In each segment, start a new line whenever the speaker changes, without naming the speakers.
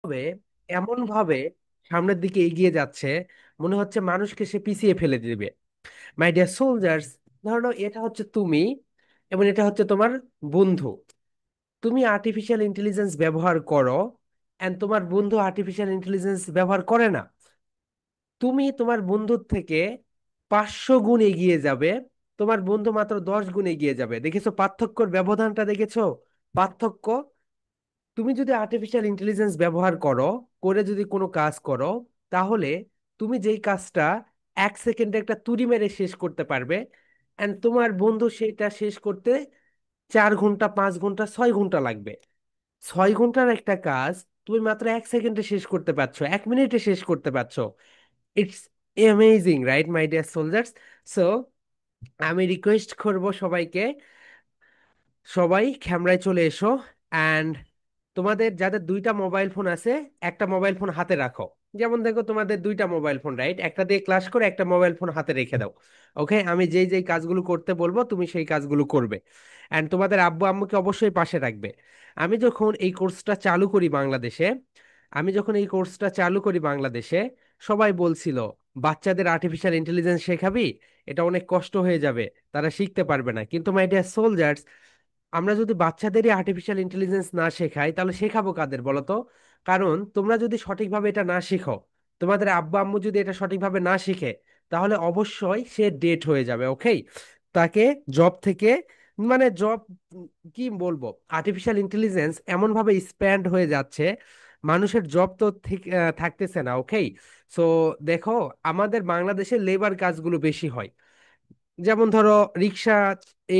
ভাবে এমন ভাবে সামনের দিকে এগিয়ে যাচ্ছে, মনে হচ্ছে মানুষকে সে পিছিয়ে ফেলে দিবে। মাই ডিয়ার সোলজার্স, ধরো এটা হচ্ছে তুমি এবং এটা হচ্ছে তোমার বন্ধু। তুমি আর্টিফিশিয়াল ইন্টেলিজেন্স ব্যবহার করো, এন্ড তোমার বন্ধু আর্টিফিশিয়াল ইন্টেলিজেন্স ব্যবহার করে না। তুমি তোমার বন্ধুর থেকে 500 গুণ এগিয়ে যাবে, তোমার বন্ধু মাত্র 10 গুণ এগিয়ে যাবে। দেখেছো পার্থক্যর ব্যবধানটা? দেখেছো পার্থক্য? তুমি যদি আর্টিফিশিয়াল ইন্টেলিজেন্স ব্যবহার করো, করে যদি কোনো কাজ করো, তাহলে তুমি যেই কাজটা 1 সেকেন্ডে একটা তুড়ি মেরে শেষ করতে পারবে, এন্ড তোমার বন্ধু সেটা শেষ করতে 4 ঘন্টা, 5 ঘন্টা, 6 ঘন্টা লাগবে। 6 ঘন্টার একটা কাজ তুমি মাত্র 1 সেকেন্ডে শেষ করতে পারছো, 1 মিনিটে শেষ করতে পারছো। It's amazing, right my dear soldiers? So আমি রিকোয়েস্ট করব সবাইকে, সবাই ক্যামেরায় চলে এসো। অ্যান্ড তোমাদের যাদের 2টা মোবাইল ফোন আছে, একটা মোবাইল ফোন হাতে রাখো। যেমন দেখো তোমাদের 2টা মোবাইল ফোন, রাইট? একটা দিয়ে ক্লাস করে একটা মোবাইল ফোন হাতে রেখে দাও। ওকে, আমি যেই যেই কাজগুলো করতে বলবো তুমি সেই কাজগুলো করবে। অ্যান্ড তোমাদের আব্বু আম্মুকে অবশ্যই পাশে রাখবে। আমি যখন এই কোর্সটা চালু করি বাংলাদেশে, আমি যখন এই কোর্সটা চালু করি বাংলাদেশে, সবাই বলছিল বাচ্চাদের আর্টিফিশিয়াল ইন্টেলিজেন্স শেখাবি, এটা অনেক কষ্ট হয়ে যাবে, তারা শিখতে পারবে না। কিন্তু মাই ডিয়ার সোলজার্স, আমরা যদি বাচ্চাদেরই আর্টিফিশিয়াল ইন্টেলিজেন্স না শেখাই, তাহলে শেখাবো কাদের বলো তো? কারণ তোমরা যদি সঠিকভাবে এটা না শিখো, তোমাদের আব্বা আম্মু যদি এটা সঠিকভাবে না শিখে, তাহলে অবশ্যই সে ডেট হয়ে যাবে। ওকে, তাকে জব থেকে, মানে জব, কি বলবো, আর্টিফিশিয়াল ইন্টেলিজেন্স এমন ভাবে স্প্যান্ড হয়ে যাচ্ছে, মানুষের জব তো থাকতেছে না। ওকে, সো দেখো, আমাদের বাংলাদেশে লেবার কাজগুলো বেশি হয়। যেমন ধরো রিক্সা,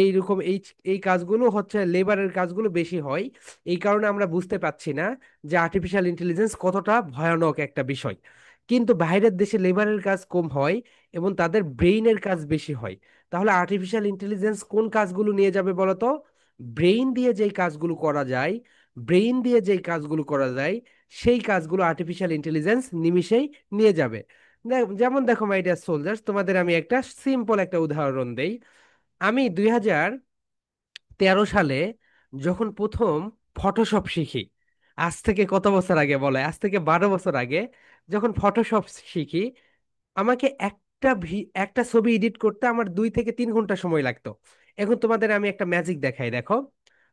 এইরকম এই এই কাজগুলো হচ্ছে লেবারের কাজগুলো বেশি হয়। এই কারণে আমরা বুঝতে পাচ্ছি না যে আর্টিফিশিয়াল ইন্টেলিজেন্স কতটা ভয়ানক একটা বিষয়। কিন্তু বাইরের দেশে লেবারের কাজ কম হয় এবং তাদের ব্রেইনের কাজ বেশি হয়। তাহলে আর্টিফিশিয়াল ইন্টেলিজেন্স কোন কাজগুলো নিয়ে যাবে বলো তো? ব্রেইন দিয়ে যেই কাজগুলো করা যায়, ব্রেইন দিয়ে যেই কাজগুলো করা যায়, সেই কাজগুলো আর্টিফিশিয়াল ইন্টেলিজেন্স নিমিষেই নিয়ে যাবে। যেমন দেখো মাই ডিয়ার সোলজার্স, তোমাদের আমি একটা সিম্পল একটা উদাহরণ দেই। আমি 2013 সালে যখন প্রথম ফটোশপ শিখি, আজ থেকে কত বছর আগে বলে, আজ থেকে 12 বছর আগে, যখন ফটোশপ শিখি, আমাকে একটা ছবি এডিট করতে আমার 2 থেকে 3 ঘন্টা সময় লাগতো। এখন তোমাদের আমি একটা ম্যাজিক দেখাই, দেখো।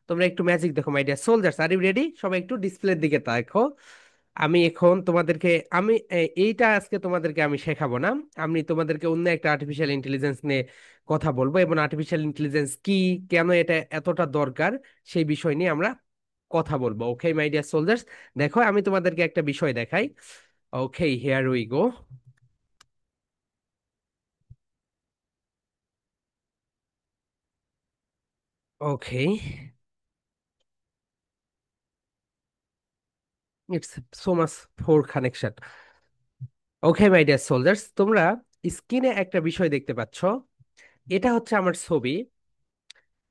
তোমরা একটু ম্যাজিক দেখো my dear soldiers, are you ready? সবাই একটু ডিসপ্লের দিকে দেখো। আমি এখন তোমাদেরকে, আমি এইটা আজকে তোমাদেরকে আমি শেখাবো না। আমি তোমাদেরকে অন্য একটা আর্টিফিশিয়াল ইন্টেলিজেন্স নিয়ে কথা বলবো, এবং আর্টিফিশিয়াল ইন্টেলিজেন্স কি, কেন এটা এতটা দরকার, সেই বিষয় নিয়ে আমরা কথা বলবো। ওকে মাই ডিয়ার সোলজার্স, দেখো আমি তোমাদেরকে একটা বিষয় দেখাই। Okay, here we go. Okay, it's so much for connection. Okay my dear soldiers, তোমরা স্ক্রিনে একটা বিষয় দেখতে পাচ্ছ। এটা হচ্ছে আমার ছবি।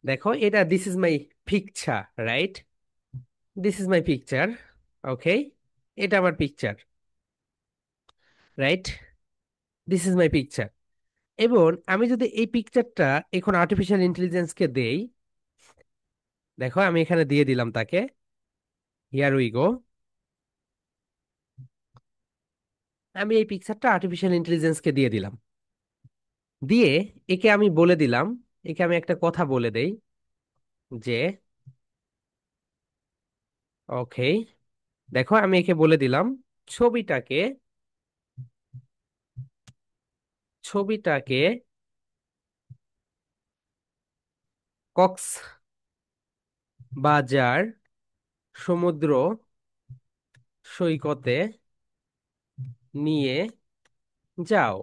দেখো, এটা this is my picture, right? This is my picture. Okay, এটা আমার picture, right? This is my picture. এবং আমি যদি এই পিকচারটা এখন আর্টিফিশিয়াল ইন্টেলিজেন্সকে দেই, দেখো আমি এখানে দিয়ে দিলাম তাকে। হিয়ার উই গো। আমি এই পিকচারটা আর্টিফিশিয়াল ইন্টেলিজেন্সকে দিয়ে দিলাম। দিয়ে একে আমি বলে দিলাম, একে আমি একটা কথা বলে দেই যে, ওকে, দেখো আমি একে বলে দিলাম, ছবিটাকে ছবিটাকে কক্সবাজার সমুদ্র সৈকতে নিয়ে যাও।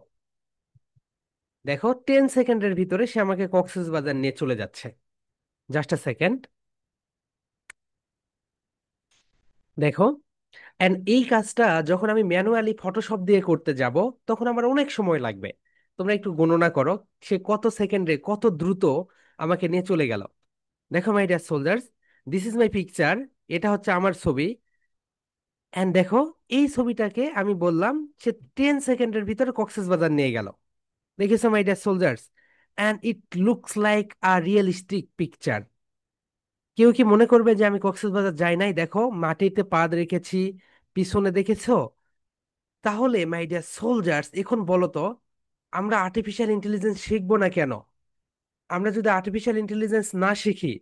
দেখো 10 সেকেন্ডের ভিতরে সে আমাকে কক্সবাজার নিয়ে চলে যাচ্ছে। জাস্ট আ সেকেন্ড, দেখো। এন্ড এই কাজটা যখন আমি ম্যানুয়ালি ফটোশপ দিয়ে করতে যাব, তখন আমার অনেক সময় লাগবে। তোমরা একটু গণনা করো, সে কত সেকেন্ডে কত দ্রুত আমাকে নিয়ে চলে গেল। দেখো my dear soldiers, this is my picture. এটা হচ্ছে আমার ছবি। এন্ড দেখো, এই ছবিটাকে আমি বললাম, সে 10 সেকেন্ডের ভিতরে কক্সবাজার নিয়ে গেল। দেখেছো my dear soldiers? And it looks like a realistic picture. কেউ কি মনে করবে যে আমি কক্সবাজার যাই নাই? দেখো, মাটিতে পা রেখেছি, পিছনে দেখেছো? তাহলে মাই ডিয়ার সোলজার্স, এখন বলো তো, আমরা আর্টিফিশিয়াল ইন্টেলিজেন্স শিখবো না কেন? আমরা যদি আর্টিফিশিয়াল ইন্টেলিজেন্স না শিখি,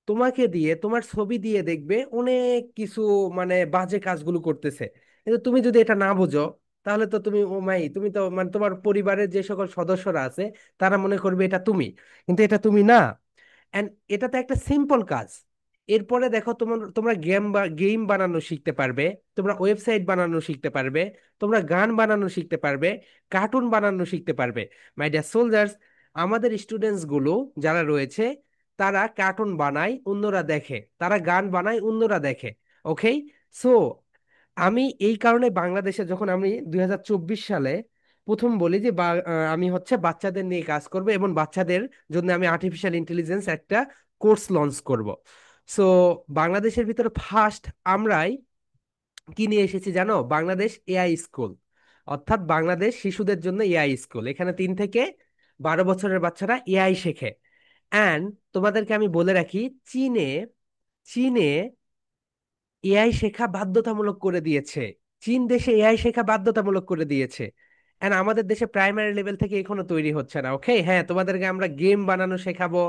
তোমাকে দিয়ে, তোমার ছবি দিয়ে দেখবে অনেক কিছু মানে বাজে কাজগুলো করতেছে। কিন্তু তুমি যদি এটা না বুঝো, তাহলে তো তুমি, ও মাই, তুমি তো মানে তোমার পরিবারের যে সকল সদস্যরা আছে তারা মনে করবে এটা তুমি, কিন্তু এটা তুমি না। এন্ড এটা তো একটা সিম্পল কাজ। এরপরে দেখো, তোমরা গেম বানানো শিখতে পারবে, তোমরা ওয়েবসাইট বানানো শিখতে পারবে, তোমরা গান বানানো শিখতে পারবে, কার্টুন বানানো শিখতে পারবে। মাই ডিয়ার সোলজার্স, আমাদের স্টুডেন্টস গুলো যারা রয়েছে, তারা কার্টুন বানায় অন্যরা দেখে, তারা গান বানায় অন্যরা দেখে। ওকে, সো আমি এই কারণে বাংলাদেশে যখন আমি 2024 সালে প্রথম বলি যে আমি হচ্ছে বাচ্চাদের নিয়ে কাজ করব এবং বাচ্চাদের জন্য আমি আর্টিফিশিয়াল ইন্টেলিজেন্স একটা কোর্স লঞ্চ করব। সো বাংলাদেশের ভিতরে ফার্স্ট আমরাই কি নিয়ে এসেছি জানো? বাংলাদেশ এআই স্কুল, অর্থাৎ বাংলাদেশ শিশুদের জন্য এআই স্কুল। এখানে 3 থেকে 12 বছরের বাচ্চারা এআই শেখে। অ্যান্ড তোমাদেরকে আমি বলে রাখি, চীনে চীনে এআই শেখা বাধ্যতামূলক করে দিয়েছে। চীন দেশে এআই শেখা বাধ্যতামূলক করে দিয়েছে। এন্ড আমাদের দেশে প্রাইমারি লেভেল থেকে এখনো তৈরি হচ্ছে না। ওকে, হ্যাঁ, তোমাদেরকে আমরা গেম বানানো শেখাবো,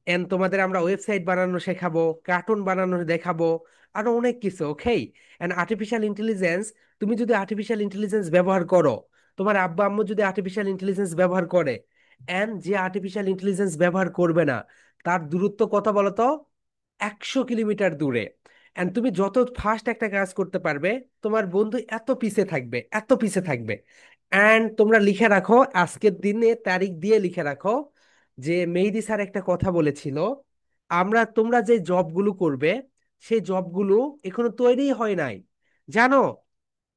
এন্ড তোমাদের আমরা ওয়েবসাইট বানানো শেখাবো, কার্টুন বানানো দেখাবো, আরো অনেক কিছু। ওকে, এন্ড আর্টিফিশিয়াল ইন্টেলিজেন্স, তুমি যদি আর্টিফিশিয়াল ইন্টেলিজেন্স ব্যবহার করো, তোমার আব্বা আম্মু যদি আর্টিফিশিয়াল ইন্টেলিজেন্স ব্যবহার করে, এন্ড যে আর্টিফিশিয়াল ইন্টেলিজেন্স ব্যবহার করবে না, তার দূরত্ব কত বলো তো? 100 কিলোমিটার দূরে। এন্ড তুমি যত ফাস্ট একটা কাজ করতে পারবে, তোমার বন্ধু এত পিছে থাকবে, এত পিছে থাকবে। এন্ড তোমরা লিখে রাখো, আজকের দিনে তারিখ দিয়ে লিখে রাখো, যে মেহেদী স্যার একটা কথা বলেছিল, তোমরা যে জবগুলো করবে, সেই জবগুলো এখনো তৈরি হয় নাই। জানো,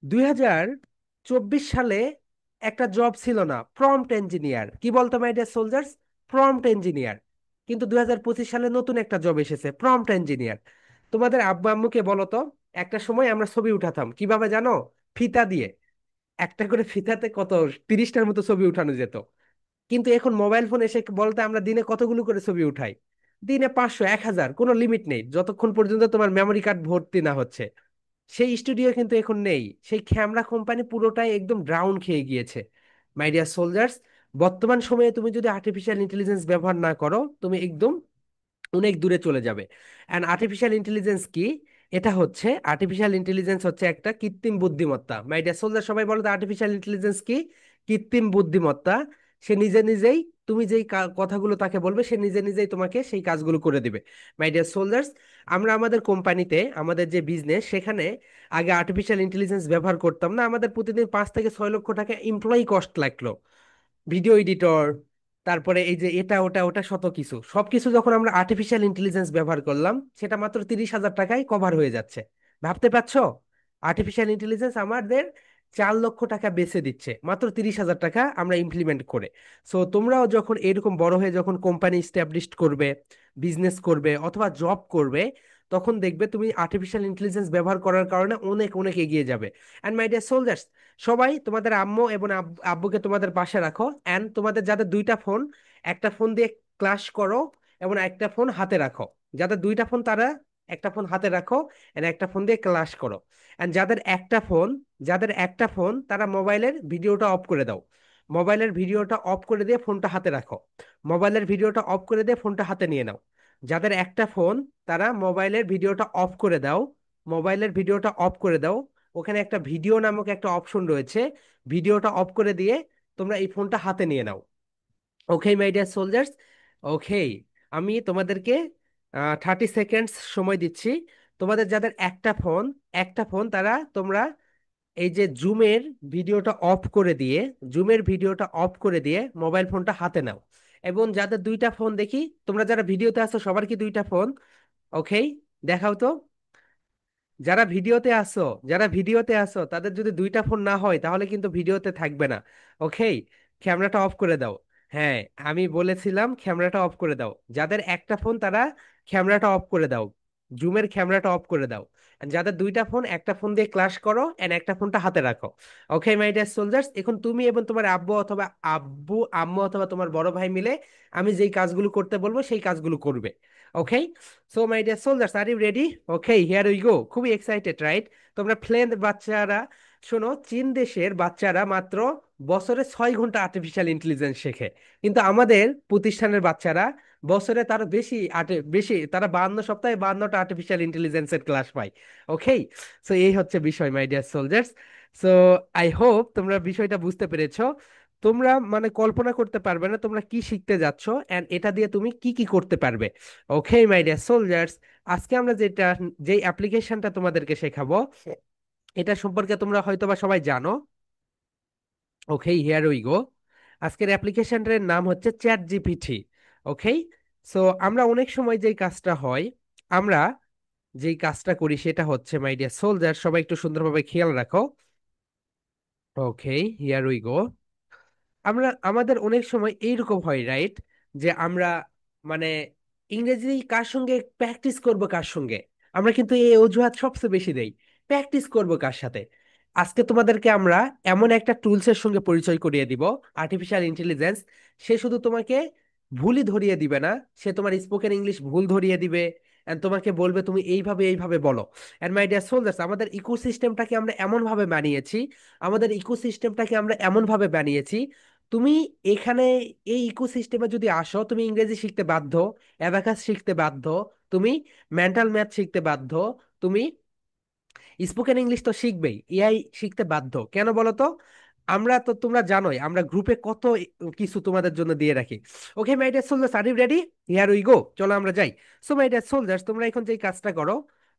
2024 সালে একটা জব ছিল না, প্রম্পট ইঞ্জিনিয়ার, কি বলতো my dear soldiers? Prompt engineer. কিন্তু 2025 সালে নতুন একটা জব এসেছে, প্রম্পট ইঞ্জিনিয়ার। তোমাদের আব্বু আম্মুকে বলো তো, একটা সময় আমরা ছবি উঠাতাম কিভাবে জানো? ফিতা দিয়ে। একটা করে ফিতাতে কত, 30টার মতো ছবি উঠানো যেত। কিন্তু এখন মোবাইল ফোন এসে বলতে আমরা দিনে কতগুলো করে ছবি উঠাই? দিনে 500, 1000, কোনো লিমিট নেই, যতক্ষণ পর্যন্ত তোমার মেমোরি কার্ড ভর্তি না হচ্ছে। সেই স্টুডিও কিন্তু এখন নেই, সেই ক্যামেরা কোম্পানি পুরোটাই একদম ডাউন খেয়ে গিয়েছে। মাই ডিয়ার সোলজার্স, বর্তমান সময়ে তুমি যদি আর্টিফিশিয়াল ইন্টেলিজেন্স ব্যবহার না করো, তুমি একদম অনেক দূরে চলে যাবে। অ্যান্ড আর্টিফিশিয়াল ইন্টেলিজেন্স কি? আর্টিফিশিয়াল ইন্টেলিজেন্স হচ্ছে একটা কৃত্রিম বুদ্ধিমত্তা। মাই ডিয়ার সোলজার, সবাই বলো তো আর্টিফিশিয়াল ইন্টেলিজেন্স কি? কৃত্রিম বুদ্ধিমত্তা। সে নিজে নিজেই, তুমি যেই কথাগুলো তাকে বলবে, সে নিজে নিজেই তোমাকে সেই কাজগুলো করে দিবে। মাই ডিয়ার সোলজার্স, আমরা আমাদের কোম্পানিতে, আমাদের যে বিজনেস, সেখানে আগে আর্টিফিশিয়াল ইন্টেলিজেন্স ব্যবহার করতাম না। আমাদের প্রতিদিন 5 থেকে 6 লক্ষ টাকা এমপ্লয়ি কস্ট লাগলো, ভিডিও এডিটর, তারপরে এই যে এটা ওটা ওটা শত কিছু, সবকিছু যখন আমরা আর্টিফিশিয়াল ইন্টেলিজেন্স ব্যবহার করলাম, সেটা মাত্র 30,000 টাকায় কভার হয়ে যাচ্ছে। ভাবতে পারছো? আর্টিফিশিয়াল ইন্টেলিজেন্স আমাদের 4 লক্ষ টাকা বেচে দিচ্ছে মাত্র 30,000 টাকা আমরা ইমপ্লিমেন্ট করে। সো তোমরাও যখন এরকম বড় হয়ে যখন কোম্পানি স্ট্যাবলিশ করবে, বিজনেস করবে অথবা জব করবে, তখন দেখবে তুমি আর্টিফিশিয়াল ইন্টেলিজেন্স ব্যবহার করার কারণে অনেক অনেক এগিয়ে যাবে। অ্যান্ড মাই ডিয়ার সোলজার্স, সবাই তোমাদের আম্মু এবং আব্বুকে তোমাদের পাশে রাখো। অ্যান্ড তোমাদের যাদের দুইটা ফোন, একটা ফোন দিয়ে ক্লাস করো এবং একটা ফোন হাতে রাখো। যাদের দুইটা ফোন, তারা একটা ফোন হাতে রাখো এন্ড একটা ফোন দিয়ে ক্লাস করো। এন্ড যাদের একটা ফোন, তারা মোবাইলের ভিডিওটা অফ করে দাও। মোবাইলের ভিডিওটা অফ করে দিয়ে ফোনটা হাতে রাখো। মোবাইলের ভিডিওটা অফ করে দিয়ে ফোনটা হাতে নিয়ে নাও। যাদের একটা ফোন, তারা মোবাইলের ভিডিওটা অফ করে দাও। মোবাইলের ভিডিওটা অফ করে দাও। ওখানে একটা ভিডিও নামক একটা অপশন রয়েছে, ভিডিওটা অফ করে দিয়ে তোমরা এই ফোনটা হাতে নিয়ে নাও। ওকে মাই ডিয়ার সোলজার্স, ওকে, আমি তোমাদেরকে 30 সেকেন্ডস সময় দিচ্ছি। তোমাদের যাদের একটা ফোন, তারা তোমরা এই যে জুমের ভিডিওটা অফ করে দিয়ে মোবাইল ফোনটা হাতে নাও। এবং যাদের দুইটা ফোন দেখি, তোমরা যারা ভিডিওতে আছো সবার কি দুইটা ফোন? ওকে, দেখাও তো। যারা ভিডিওতে আসো তাদের যদি দুইটা ফোন না হয়, তাহলে কিন্তু ভিডিওতে থাকবে না। ওকে, ক্যামেরাটা অফ করে দাও। হ্যাঁ, আমি বলেছিলাম ক্যামেরাটা অফ করে দাও। যাদের একটা ফোন, তারা ক্যামেরাটা অফ করে দাও, জুমের ক্যামেরাটা অফ করে দাও। আর যাদের দুইটা ফোন, একটা ফোন দিয়ে ক্লাস করো এন্ড একটা ফোনটা হাতে রাখো। ওকে মাই ডিয়ার সোলজার্স, এখন তুমি এবং তোমার আব্বু আম্মু অথবা তোমার বড় ভাই মিলে আমি যেই কাজগুলো করতে বলবো সেই কাজগুলো করবে। Okay, so my dear soldiers, are you ready? Okay, here we go. খুবই এক্সাইটেড, রাইট? তোমরা প্লেন বাচ্চারা, শোনো, চীন দেশের বাচ্চারা মাত্র বছরে 6 ঘন্টা আর্টিফিশিয়াল ইন্টেলিজেন্স শেখে, কিন্তু আমাদের প্রতিষ্ঠানের বাচ্চারা বছরে তার বেশি বেশি, তারা 52 সপ্তাহে 52টা আর্টিফিশিয়াল ইন্টেলিজেন্সের ক্লাস পায়। ওকে, সো এই হচ্ছে বিষয় my dear soldiers. So I hope তোমরা বিষয়টা বুঝতে পেরেছো। তোমরা মানে কল্পনা করতে পারবে না তোমরা কি শিখতে যাচ্ছ এন্ড এটা দিয়ে তুমি কি কি করতে পারবে। ওকে মাই ডিয়ার সোলজার্স, আজকে আমরা যে অ্যাপ্লিকেশনটা তোমাদেরকে শেখাবো, এটা সম্পর্কে তোমরা হয়তোবা সবাই জানো। ওকে, হিয়ার উই গো। আজকের অ্যাপ্লিকেশনটার নাম হচ্ছে চ্যাট জিপিটি। ওকে, সো আমরা অনেক সময় যেই কাজটা হয়, আমরা যেই কাজটা করি সেটা হচ্ছে মাই ডিয়ার সোলজার, সবাই একটু সুন্দরভাবে খেয়াল রাখো। ওকে, হিয়ার উই গো। আমরা আমাদের অনেক সময় এইরকম হয়, রাইট, যে আমরা মানে ইংরেজি কার সঙ্গে প্র্যাকটিস করব, কার সঙ্গে, আমরা কিন্তু এই অজুহাত সবচেয়ে বেশি দেই। প্র্যাকটিস করব কার সাথে? আজকে তোমাদেরকে আমরা এমন একটা টুলসের সঙ্গে পরিচয় করিয়ে দিব, আর্টিফিশিয়াল ইন্টেলিজেন্স। সে শুধু তোমাকে ভুলই ধরিয়ে দিবে না, সে তোমার স্পোকেন ইংলিশ ভুল ধরিয়ে দিবে এন্ড তোমাকে বলবে তুমি এইভাবে এইভাবে বলো। এন্ড মাই ডিয়ার সোলজার্স, আমাদের ইকোসিস্টেমটাকে আমরা এমন ভাবে বানিয়েছি, তুমি এখানে এই ইকোসিস্টেমে যদি আসো, তুমি ইংরেজি শিখতে বাধ্য, অ্যাবাকাস শিখতে বাধ্য, তুমি মেন্টাল ম্যাথ শিখতে বাধ্য, তুমি স্পোকেন ইংলিশ তো শিখবেই, এআই শিখতে বাধ্য। কেন বলো তো? আমরা তো, তোমরা জানোই আমরা গ্রুপে কত কিছু তোমাদের জন্য দিয়ে রাখি। Okay my dear soldiers, are you ready? Here we go, চলো আমরা যাই। সো মাই ডিয়ার সোলজার্স, তোমরা এখন যে কাজটা করো,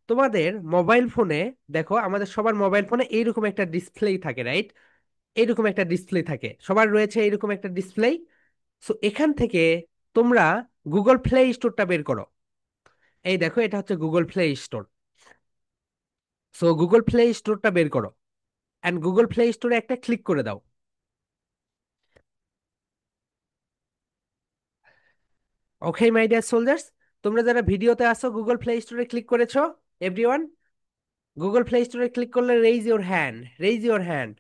তোমাদের মোবাইল ফোনে, দেখো আমাদের সবার মোবাইল ফোনে এইরকম একটা ডিসপ্লে থাকে, রাইট? এইরকম একটা ডিসপ্লে থাকে, সবার রয়েছে এইরকম একটা ডিসপ্লে। সো এখান থেকে তোমরা গুগল প্লে স্টোরটা বের করো। এই দেখো, এটা হচ্ছে Google play Store. So Google Play স্টোরটা বের করো অ্যান্ড গুগল প্লে স্টোরে একটা ক্লিক করে দাও। ওকে মাই ডিয়ার সোলজার্স, তোমরা যারা ভিডিওতে আসো গুগল প্লে স্টোরে ক্লিক করেছো? এভরিওয়ান, গুগল প্লে স্টোরে ক্লিক করলে raise your hand, raise your hand.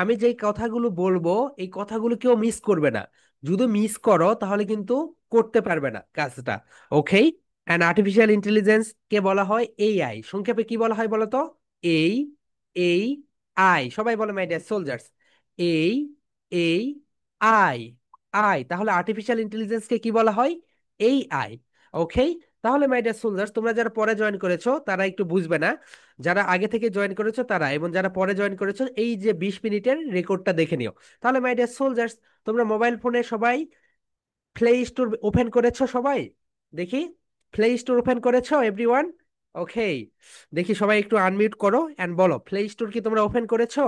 আমি যেই কথাগুলো বলবো এই কথাগুলো কেউ মিস করবে না। যদি মিস করো তাহলে কিন্তু করতে পারবে না কাজটা। ওকে, অ্যান্ড আর্টিফিশিয়াল ইন্টেলিজেন্স কে বলা হয়? এআই। সংক্ষেপে কি বলা হয় বলো তো? এই, এই, আই। সবাই বলো মাই ডিয়ার সোলজার্স, এই, এই, আই, আই। তাহলে আর্টিফিশিয়াল ইন্টেলিজেন্স কে কি বলা হয়? এই আই। ওকে, তাহলে মাই ডিয়ার সোলজার্স, তোমরা যারা পরে জয়েন করেছো তারা একটু বুঝবে না, যারা আগে থেকে জয়েন করেছো তারা, এবং যারা পরে জয়েন করেছো, এই যে 20 মিনিটের রেকর্ডটা দেখে নিও। তাহলে মাই ডিয়ার সোলজার্স, তোমরা মোবাইল ফোনে সবাই প্লে স্টোর ওপেন করেছো সবাই? দেখি, প্লে স্টোর ওপেন করেছো এভরিওয়ান? ওকে, দেখি সবাই একটু আনমিউট করো এন্ড বলো, প্লে স্টোর কি তোমরা ওপেন করেছো?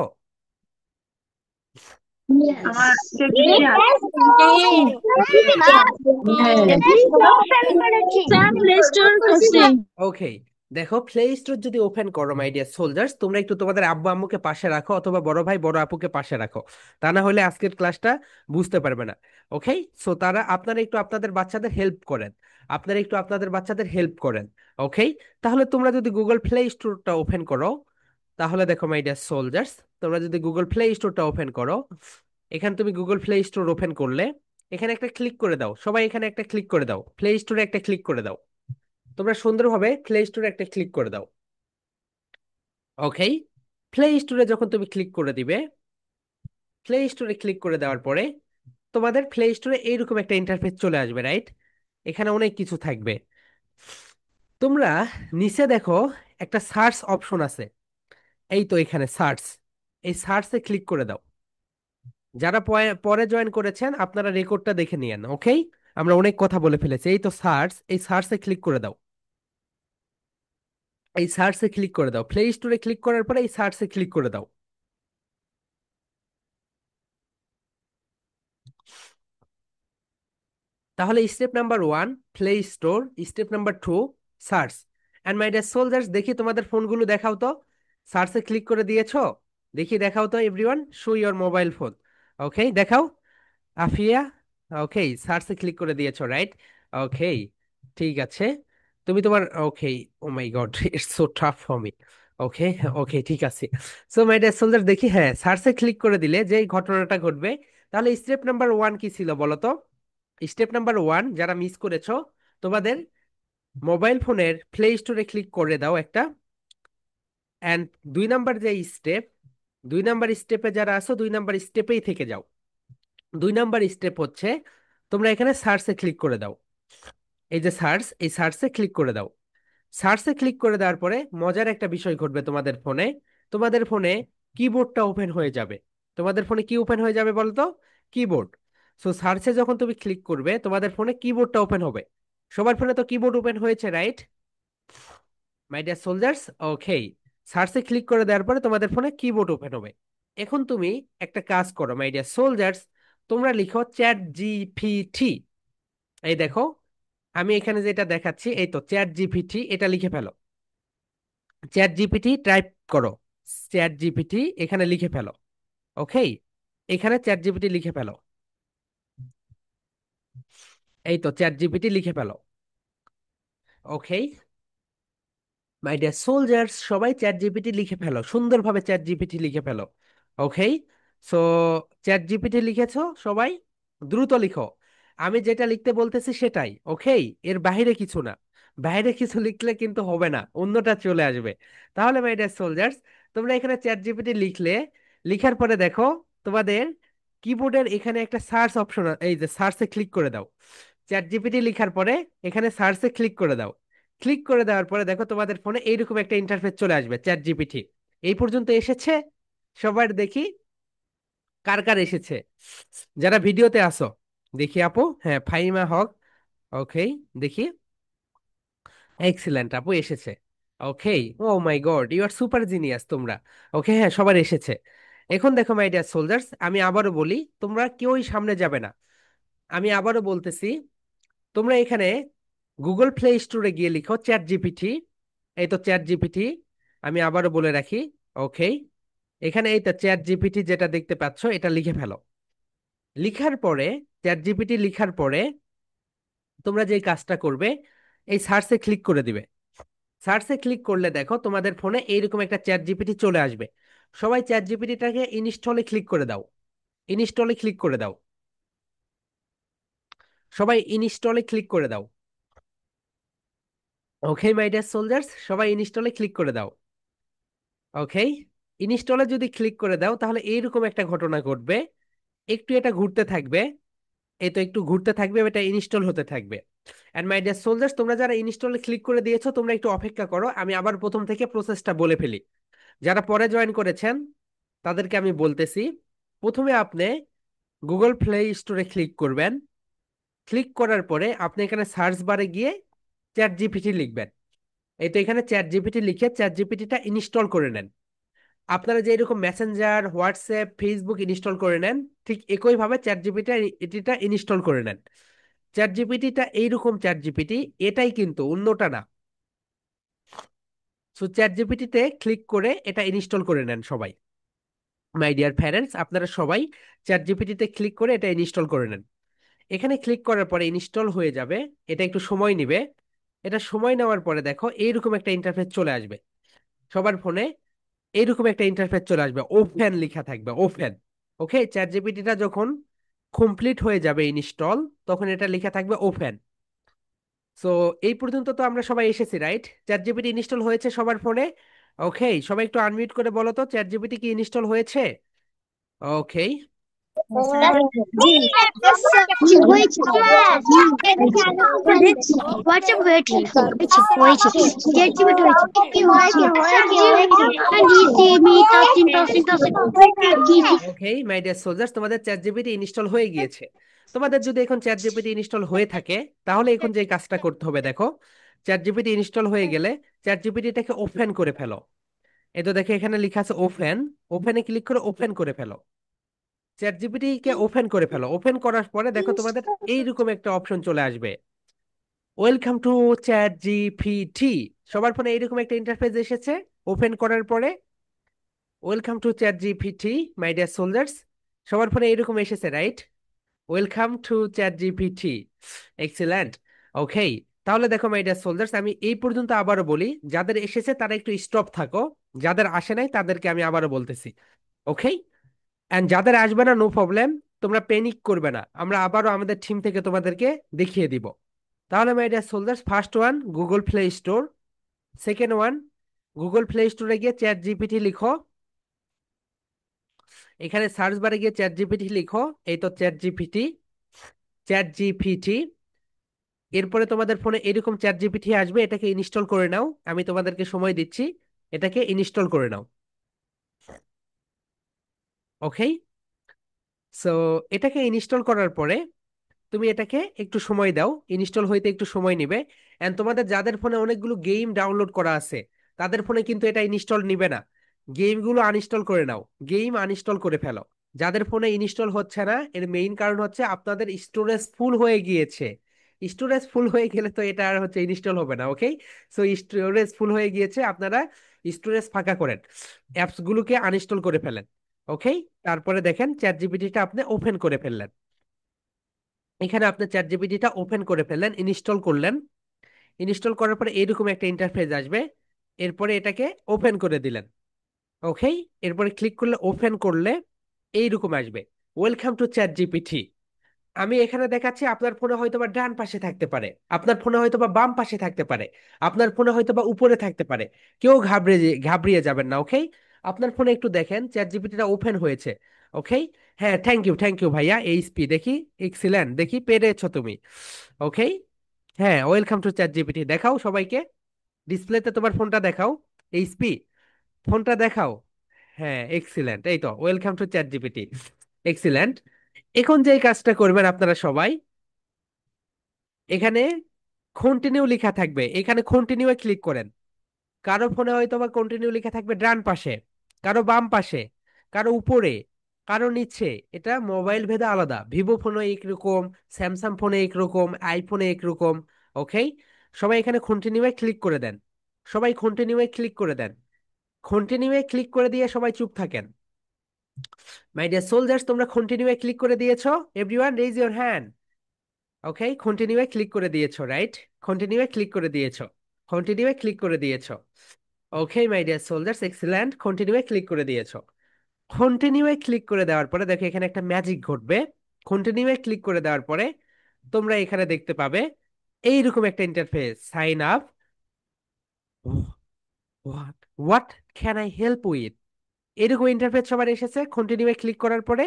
আমার দেখতেছি প্লে স্টোর করছি।
ওকে, দেখো, প্লে স্টোর যদি ওপেন করো মাই ডিয়ার সোলজার্স, তোমরা একটু তোমাদের আব্বু আম্মুকে পাশে রাখো অথবা বড় ভাই বড় আপুকে পাশে রাখো, তা না হলে আজকের ক্লাসটা বুঝতে পারবে না। ওকে, সো তারা, আপনারা একটু আপনাদের বাচ্চাদের হেল্প করেন, আপনারা একটু আপনাদের বাচ্চাদের হেল্প করেন। ওকে, তাহলে তোমরা যদি গুগল প্লে স্টোরটা ওপেন করো, তাহলে দেখো মাই ডিয়ার সোলজার্স, তোমরা যদি গুগল প্লে স্টোরটা ওপেন করো, এখানে তুমি গুগল প্লে স্টোর ওপেন করলে এখানে একটা ক্লিক করে দাও, সবাই এখানে একটা ক্লিক করে দাও, প্লে স্টোরে একটা ক্লিক করে দাও। তোমরা সুন্দরভাবে প্লে স্টোরে একটা ক্লিক করে দাও। ওকে, প্লে স্টোরে যখন তুমি ক্লিক করে দিবে, প্লে স্টোরে ক্লিক করে দেওয়ার পরে তোমাদের প্লে স্টোরে এইরকম একটা ইন্টারফেস চলে আসবে, রাইট? এখানে অনেক কিছু থাকবে। তোমরা নিচে দেখো একটা সার্চ অপশন আছে, এই তো এখানে সার্চ, এই সার্চে ক্লিক করে দাও। যারা পরে জয়েন করেছেন আপনারা রেকর্ডটা দেখে নিয়েন। ওকে, আমরা অনেক কথা বলে ফেলেছি, এই তো সার্চ, এই সার্চে ক্লিক করে দাও, এই সার্চে ক্লিক করে দাও, প্লে স্টোরে ক্লিক করার পরে এই সার্চে ক্লিক করে দাও। তাহলে step number 1 play store, step number 2 search. And my dear soldiers, দেখি তোমাদের ফোনগুলো দেখাও তো, সার্চে ক্লিক করে দিয়েছো? দেখি, দেখাও তো everyone, show your mobile phone. Okay, দেখাও আফিয়া। ওকে, সার্চে ক্লিক করে দিয়েছো, রাইট? ওকে, ঠিক আছে, তুমি তোমার, okay, oh my god, it's so tough for me. Okay, okay, ঠিক আছে। সো মাই ডিয়ার সোলজার, দেখি, হ্যাঁ, সার্চে ক্লিক করে দিলে যে এই ঘটনাটা ঘটবে। তাহলে স্টেপ নাম্বার 1 কি ছিল বলো তো? স্টেপ নাম্বার 1 যারা মিস করেছো, তোমাদের মোবাইল ফোনের প্লে স্টোরে ক্লিক করে দাও একটা। অ্যান্ড 2 নাম্বার যে স্টেপ, 2 নাম্বার স্টেপে যারা আছো 2 নাম্বার স্টেপেই থেকে যাও। 2 নাম্বার স্টেপ হচ্ছে তোমরা এখানে সার্চে ক্লিক করে দাও। এই যে সার্চ, এই সার্চে ক্লিক করে দাও। সার্চে ক্লিক করে দেওয়ার পরে মজার একটা বিষয় ঘটবে তোমাদের ফোনে। তোমাদের ফোনে কিবোর্ডটা ওপেন হয়ে যাবে। তোমাদের ফোনে কি ওপেন হয়ে যাবে বলতো? কিবোর্ড। সো সার্চে যখন তুমি ক্লিক করবে তোমাদের ফোনে কিবোর্ডটা ওপেন হবে। সবার ফোনে তো কিবোর্ড ওপেন হয়েছে, right my dear soldiers? Okay. সার্চে ক্লিক করে দেওয়ার পরে তোমাদের ফোনে কিবোর্ড ওপেন হবে। এখন তুমি একটা কাজ করো মাই ডিয়ার সোলজার্স, তোমরা লিখো চ্যাট জিপিটি। এই দেখো, আমি এখানে যেটা দেখাচ্ছি এই তো চ্যাট জিপিটি, এটা লিখে ফেলো। চ্যাট জিপিটি টাইপ করো। চ্যাট জিপিটি এখানে লিখে ফেলো। ওকে, এখানে চ্যাট জিপিটি লিখে ফেলো। এই তো চ্যাট জিপিটি লিখে ফেলো। ওকে মাই ডিয়ার সোলজার্স, সবাই চ্যাট জিপিটি লিখে ফেলো, সুন্দরভাবে চ্যাট জিপিটি লিখে ফেলো। ওকে, সো চ্যাট জিপিটি লিখেছো সবাই? দ্রুত লিখো। আমি যেটা লিখতে বলতেছি সেটাই, ওকে? এর বাইরে কিছু না। বাইরে কিছু লিখলে কিন্তু হবে না, অন্যটা চলে আসবে। তাহলে মাই ডিয়ার সোলজার্স, তোমরা এখানে চ্যাট জিপিটি লিখলে, লিখার পরে দেখো তোমাদের কিবোর্ডের এখানে একটা সার্চ অপশন, এই যে সার্চে ক্লিক করে দাও। চ্যাট জিপিটি লিখার পরে এখানে সার্চে ক্লিক করে দাও। ক্লিক করে দেওয়ার পরে দেখো তোমাদের ফোনে এইরকম একটা ইন্টারফেস চলে আসবে, চ্যাট জিপিটি। এই পর্যন্ত এসেছে সবার? দেখি কার কার এসেছে, যারা ভিডিওতে আসো। দেখি আপু, হ্যাঁ ফাইমা হক। ওকে, দেখি। এক্সিলেন্ট, আপু এসেছে। Okay, oh my god, you are super genius তোমরা। ওকে, হ্যাঁ সবার এসেছে। এখন দেখো মাই ডিয়ার সোলজার্স, আমি আবারও বলি, তোমরা কেউই সামনে যাবে না। আমি আবারও বলতেছি, তোমরা এখানে গুগল প্লে স্টোরে গিয়ে লিখো চ্যাট জিপিটি। এই তো চ্যাট জিপিটি, আমি আবারও বলে রাখি। ওকে, এখানে এই তো চ্যাট জিপিটি যেটা দেখতে পাচ্ছ এটা লিখে ফেলো। লিখার পরে, চ্যাট জিপিটি লিখার পরে তোমরা যে কাজটা করবে, এই সার্চে ক্লিক করে দিবে। সার্চে ক্লিক করলে দেখো তোমাদের ফোনে এইরকম একটা চ্যাট জিপিটি চলে আসবে। সবাই চ্যাট জিপিটিটাকে ইনস্টলে ক্লিক করে দাও। ইনস্টলে ক্লিক করে দাও। সবাই ইনস্টলে ক্লিক করে দাও। ওকে মাই ডিয়ার সোলজার্স, সবাই ইনস্টলে ক্লিক করে দাও। ওকে, ইনস্টলে যদি ক্লিক করে দাও তাহলে এইরকম একটা ঘটনা ঘটবে। একটু এটা ঘুরতে থাকবে। এই তো একটু ঘুরতে থাকবে, এটা ইনস্টল হতে থাকবে। এন্ড মাই ডিয়ার সোলজার্স, তোমরা যারা ইনস্টলে ক্লিক করে দিয়েছো তোমরা একটু অপেক্ষা করো, আমি আবার প্রথম থেকে প্রসেসটা বলে ফেলি। যারা পরে জয়েন করেছেন তাদেরকে আমি বলতেছি, প্রথমে আপনি গুগল প্লে স্টোরে ক্লিক করবেন। ক্লিক করার পরে আপনি এখানে সার্চ বারে গিয়ে চ্যাট জিপিটি লিখবেন। এই তো এখানে চ্যাট জিপিটি লিখে চ্যাট জিপিটিটা ইনস্টল করে নেন। আপনারা যে এরকম মেসেঞ্জার, হোয়াটসঅ্যাপ, ফেসবুক ইনস্টল করে নেন, ঠিক একইভাবে চ্যাট জিপিটি এটিটা ইনস্টল করে নেন। চ্যাট জিপিটিটা এইরকম চ্যাট জিপিটি, এটাই কিন্তু, অন্যটা না। সো চ্যাট জিপিটিতে ক্লিক করে এটা ইনস্টল করে নেন সবাই। মাই ডিয়ার প্যারেন্টস, আপনারা সবাই চ্যাট জিপিটিতে ক্লিক করে এটা ইনস্টল করে নেন। এখানে ক্লিক করার পরে ইনস্টল হয়ে যাবে। এটা একটু সময় নেবে। এটা সময় নেওয়ার পরে দেখো এইরকম একটা ইন্টারফেস চলে আসবে সবার ফোনে। এইরকম একটা ইন্টারফেস চলে আসবে, ওপেন লেখা থাকবে, ওপেন। ওকে, চ্যাট জিপিটিটা যখন কমপ্লিট হয়ে যাবে ইনস্টল, তখন এটা লেখা থাকবে ওপেন। সো এই পর্যন্ত তো আমরা সবাই এসেছি, রাইট? চ্যাট জিপিটি ইনস্টল হয়েছে সবার ফোনে। ওকে, সবাই একটু আনমিউট করে বলো তো চ্যাট জিপিটি কি ইনস্টল হয়েছে? ওকে।
স্যার। জি। জি হয়েছে। জি দেখছি হোয়াটসঅ্যাপ হয়েছে, হয়েছে হয়েছে চ্যাট জিপিটি হয়েছে, কি হয়েছে জি হয়েছে নিচে মি তাসিন তাসিন তাসিন জি জি
ওকে মাই ডিয়ার সোলজার্স, তোমাদের চ্যাট জিপিটি ইনস্টল হয়ে গিয়েছে। তোমাদের যদি এখন চ্যাট জিপিটি ইনস্টল হয়ে থাকে তাহলে এখন যে কাজটা করতে হবে দেখো, চ্যাট জিপিটি ইনস্টল হয়ে গেলে চ্যাট জিপিটিটাকে ওপেন করে ফেলো। এই তো দেখো এখানে লেখা আছে ওপেন। ওপেনে ক্লিক করে ওপেন করে ফেলো। চ্যাট জিপিটি কে ওপেন করে ফেলো। ওপেন করার পরে দেখো তোমাদের এইরকম একটা অপশন চলে আসবে, ওয়েলকাম টু চ্যাট জিপিটি। সবার ফোনে এইরকম একটা ইন্টারফেস এসেছে ওপেন করার পরে। Welcome to ChatGPT my dear soldiers, সবার ফোনে এইরকম এসেছে, right? Welcome to ChatGPT. Excellent. Okay, তাহলে দেখো মাই ডিয়ার সোলজার্স, আমি এই পর্যন্ত আবারও বলি, যাদের এসেছে তারা একটু স্টপ থাকো, যাদের আসে নাই তাদেরকে আমি আবারও বলতেছি। ওকে, এন্ড যাদের আসবে না নো প্রবলেম, তোমরা প্যানিক করবে না, আমরা আবারও আমাদের টিম থেকে তোমাদেরকে দেখিয়ে দিব। তাহলে my dear soldiers, first one Google play store, second one Google play স্টোরে গিয়ে চ্যাট জিপিটি লিখো, এখানে সার্চ বারে গিয়ে চ্যাট জিপিটি লিখো, এই তো চ্যাট জিপিটি, চ্যাট জিপিটি। এরপরে তোমাদের ফোনে এরকম চ্যাট জিপিটি আসবে, এটাকে ইনস্টল করে নাও, আমি তোমাদেরকে সময় দিচ্ছি, এটাকে ইনস্টল করে নাও। ওকে, সো এটাকে ইনস্টল করার পরে তুমি এটাকে একটু সময় দাও, ইনস্টল হইতে একটু সময় নিবে। এন্ড তোমাদের যাদের ফোনে অনেকগুলো গেম ডাউনলোড করা আছে, তাদের ফোনে কিন্তু এটা ইনস্টল নিবে না, গেমগুলো আনইনস্টল করে নাও, গেম আনইনস্টল করে ফেলো। যাদের ফোনে ইনস্টল হচ্ছে না, এর মেইন কারণ হচ্ছে আপনাদের স্টোরেজ ফুল হয়ে গিয়েছে। স্টোরেজ ফুল হয়ে গেলে তো এটা আর হচ্ছে ইনস্টল হবে না। ওকে, সো স্টোরেজ ফুল হয়ে গিয়েছে, আপনারা স্টোরেজ ফাঁকা করেন, অ্যাপস গুলোকে আনইনস্টল করে ফেলেন। ওকে, তারপরে দেখেন চ্যাট জিপিটিটা আপনি ওপেন করে ফেললেন, এখানে আপনি চ্যাট জিপিটিটা ওপেন করে ফেললেন, ইনস্টল করলেন। ইনস্টল করার পরে এইরকম একটা ইন্টারফেস আসবে, এরপরে এটাকে ওপেন করে দিলেন। ওকে, এরপরে ক্লিক করলে, ওপেন করলে এইরকম আসবে, ওয়েলকাম টু চ্যাট জিপিটি। আমি এখানে দেখাচ্ছি, আপনার ফোনে হয়তো বা ডান পাশে থাকতে পারে, আপনার ফোনে হয়তো বা বাম পাশে থাকতে পারে, আপনার ফোনে হয়তো বা উপরে থাকতে পারে, কেউ ঘাবড়িয়ে যাবেন না। ওকে, আপনার ফোনে একটু দেখেন চ্যাট জিপিটিটা ওপেন হয়েছে। ওকে, হ্যাঁ, থ্যাংক ইউ ভাইয়া, এইচপি দেখি, এক্সিলেন্ট দেখি, পেরেছো তুমি। ওকে, হ্যাঁ, ওয়েলকাম টু চ্যাট জিপিটি, দেখাও সবাইকে, ডিসপ্লেতে তোমার ফোনটা দেখাও, এইচপি ফোনটা দেখাও। হ্যাঁ, এক্সিলেন্ট, এই তো welcome to ChatGPT, excellent. এখন যে কাজটা করবেন আপনারা সবাই, এখানে কন্টিনিউ লেখা থাকবে, এখানে কন্টিনিউ ক্লিক করেন। কারো ফোনে হয়তো বা কন্টিনিউ লেখা থাকবে ডান পাশে, কারো বাম পাশে, কারো উপরে, কারো নিচে, এটা মোবাইল ভেদে আলাদা, ভিভো ফোনে একরকম, স্যামসাং ফোনে একরকম, আইফোনে একরকম। ওকে, সবাই এখানে কন্টিনিউ ক্লিক করে দেন, সবাই কন্টিনিউ ক্লিক করে দেন, কন্টিনিউ ক্লিক করে দিয়ে সবাই চুপ থাকেন। মাই ডিয়ার সোলজার্স, তোমরা কন্টিনিউ ক্লিক করে দিয়েছো? Everyone raise your hand. Okay, continue click করে দিয়েছো, রাইট? কন্টিনিউ ক্লিক করে দিয়েছো, কন্টিনিউ ক্লিক করে দিয়েছো। Okay my dear soldiers, excellent, continue click করে দিয়েছো। কন্টিনিউ ক্লিক করে দেওয়ার পরে দেখো এখানে একটা ম্যাজিক ঘটবে। কন্টিনিউ ক্লিক করে দেওয়ার পরে তোমরা এখানে দেখতে পাবে এইরকম একটা interface, sign up, what what can I help with, এরকম ইন্টারফেস সবার এসেছে কন্টিনিউ ক্লিক করার পরে,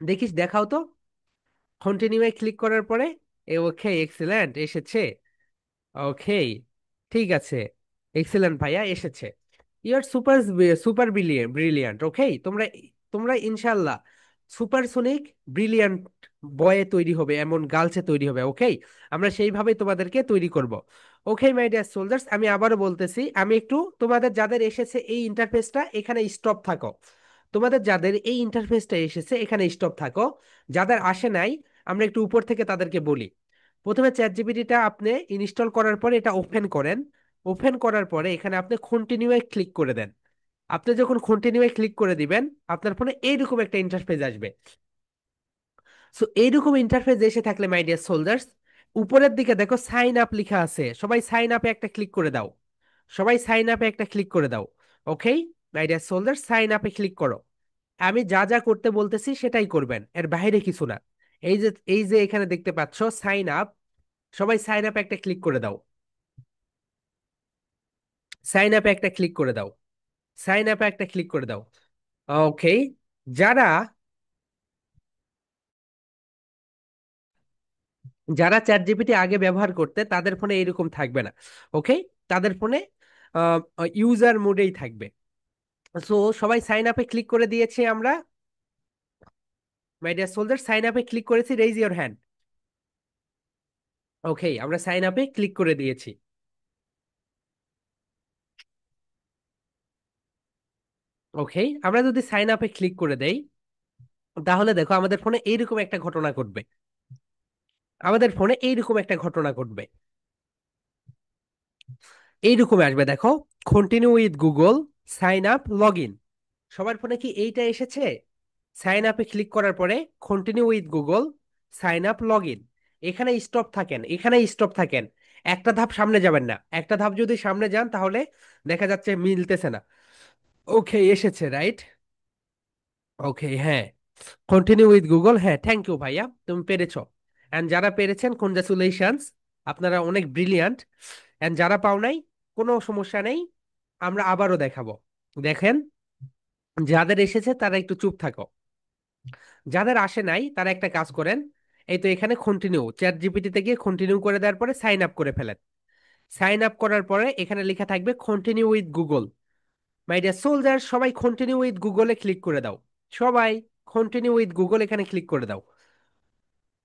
দেখিস দেখাও তো। কন্টিনিউ ক্লিক করার পরে ওকে, এক্সিলেন্ট, এসেছে। ওকে, ঠিক আছে, এক্সেলেন্ট ভাইয়া, এসেছে। You are super, super brilliant. Okay, তোমরা তোমরা ইনশাল্লাহ সুপারসোনিক ব্রিলিয়ান্ট বয়ে তৈরি হবে, এমন গার্লসে তৈরি হবে। ওকে, আমরা সেইভাবেই তোমাদেরকে তৈরি করব। ওকে মাই ডিয়ার সোলজার্স, আমি আবারও বলতেছি, আমি একটু তোমাদের যাদের এসেছে এই ইন্টারফেসটা, এখানে স্টপ থাকো। তোমাদের যাদের এই ইন্টারফেসটা এসেছে এখানে স্টপ থাকো, যাদের আসে নাই আমরা একটু উপর থেকে তাদেরকে বলি। প্রথমে চ্যাট জিপিটিটা আপনি ইনস্টল করার পরে এটা ওপেন করেন, ওপেন করার পরে এখানে আপনি কন্টিনিউ ক্লিক করে দেন। আপনি যখন কন্টিনিউ ক্লিক করে দিবেন, আপনার ফোনে এইরকম একটা ইন্টারফেস আসবে। সো এইরকম ইন্টারফেস এসে থাকলে মাই ডিয়ার সোলজার্স, উপরের দিকে দেখো সাইন আপ লেখা আছে, সবাই সাইন আপে একটা ক্লিক করে দাও, সবাই সাইন আপে একটা ক্লিক করে দাও। Okay my dear soldiers, sign আপে ক্লিক করো। আমি যা যা করতে বলতেছি সেটাই করবেন, এর বাইরে কিছু না। এই যে এখানে দেখতে পাচ্ছ সাইন আপ, সবাই সাইন আপে একটা ক্লিক করে দাও, সাইন আপে একটা ক্লিক করে দাও, সাইন আপে একটা ক্লিক করে দাও। ওকে, যারা যারা চ্যাট জিপিটি আগে ব্যবহার করতে, তাদের ফোনে এরকম থাকবে না। ওকে, তাদের ফোনে ইউজার মোডেই থাকবে। সো সবাই সাইন আপে ক্লিক করে দিয়েছি আমরা, মাই ডিয়ার সোলজার, সাইন আপে ক্লিক করেছি, রেইজ ইওর হ্যান্ড। ওকে, আমরা সাইন আপে ক্লিক করে দিয়েছি। ওকে, আমরা যদি সাইন আপে ক্লিক করে দেই, তাহলে দেখো আমাদের ফোনে এইরকম একটা ঘটনা ঘটবে, আমাদের ফোনে এইরকম একটা ঘটনা ঘটবে, এইরকম আসবে দেখো, continue with Google, sign up, log in. সবার ফোনে কি এইটা এসেছে? সাইন আপে ক্লিক করার পরে continue with Google, sign up, log in, এখানে স্টপ থাকেন, এখানে স্টপ থাকেন, একটা ধাপ সামনে যাবেন না, একটা ধাপ যদি সামনে যান তাহলে দেখা যাচ্ছে মিলতেছে না। ওকে, এসেছে, রাইট? ওকে, হ্যাঁ, কন্টিনিউ উইথ গুগল, হ্যাঁ, থ্যাংক ইউ ভাইয়া, তুমি পেরেছো। অ্যান্ড যারা পেরেছেন কনগ্রাচুলেশনস, আপনারা অনেক ব্রিলিয়ান্ট। অ্যান্ড যারা পাও নাই, কোনো সমস্যা নেই, আমরা আবারও দেখাবো। দেখেন, যাদের এসেছে তারা একটু চুপ থাকো, যাদের আসে নাই তারা একটা কাজ করেন। এই তো এখানে কন্টিনিউ, চ্যাট জিপিটিতে গিয়ে কন্টিনিউ করে দেওয়ার পরে সাইন আপ করে ফেলেন। সাইন আপ করার পরে এখানে লেখা থাকবে continue with Google. My dear soldier, সবাই কন্টিনিউ উইথ গুগলে ক্লিক করে দাও। সবাই কন্টিনিউ উইথ গুগল এখানে ক্লিক করে দাও,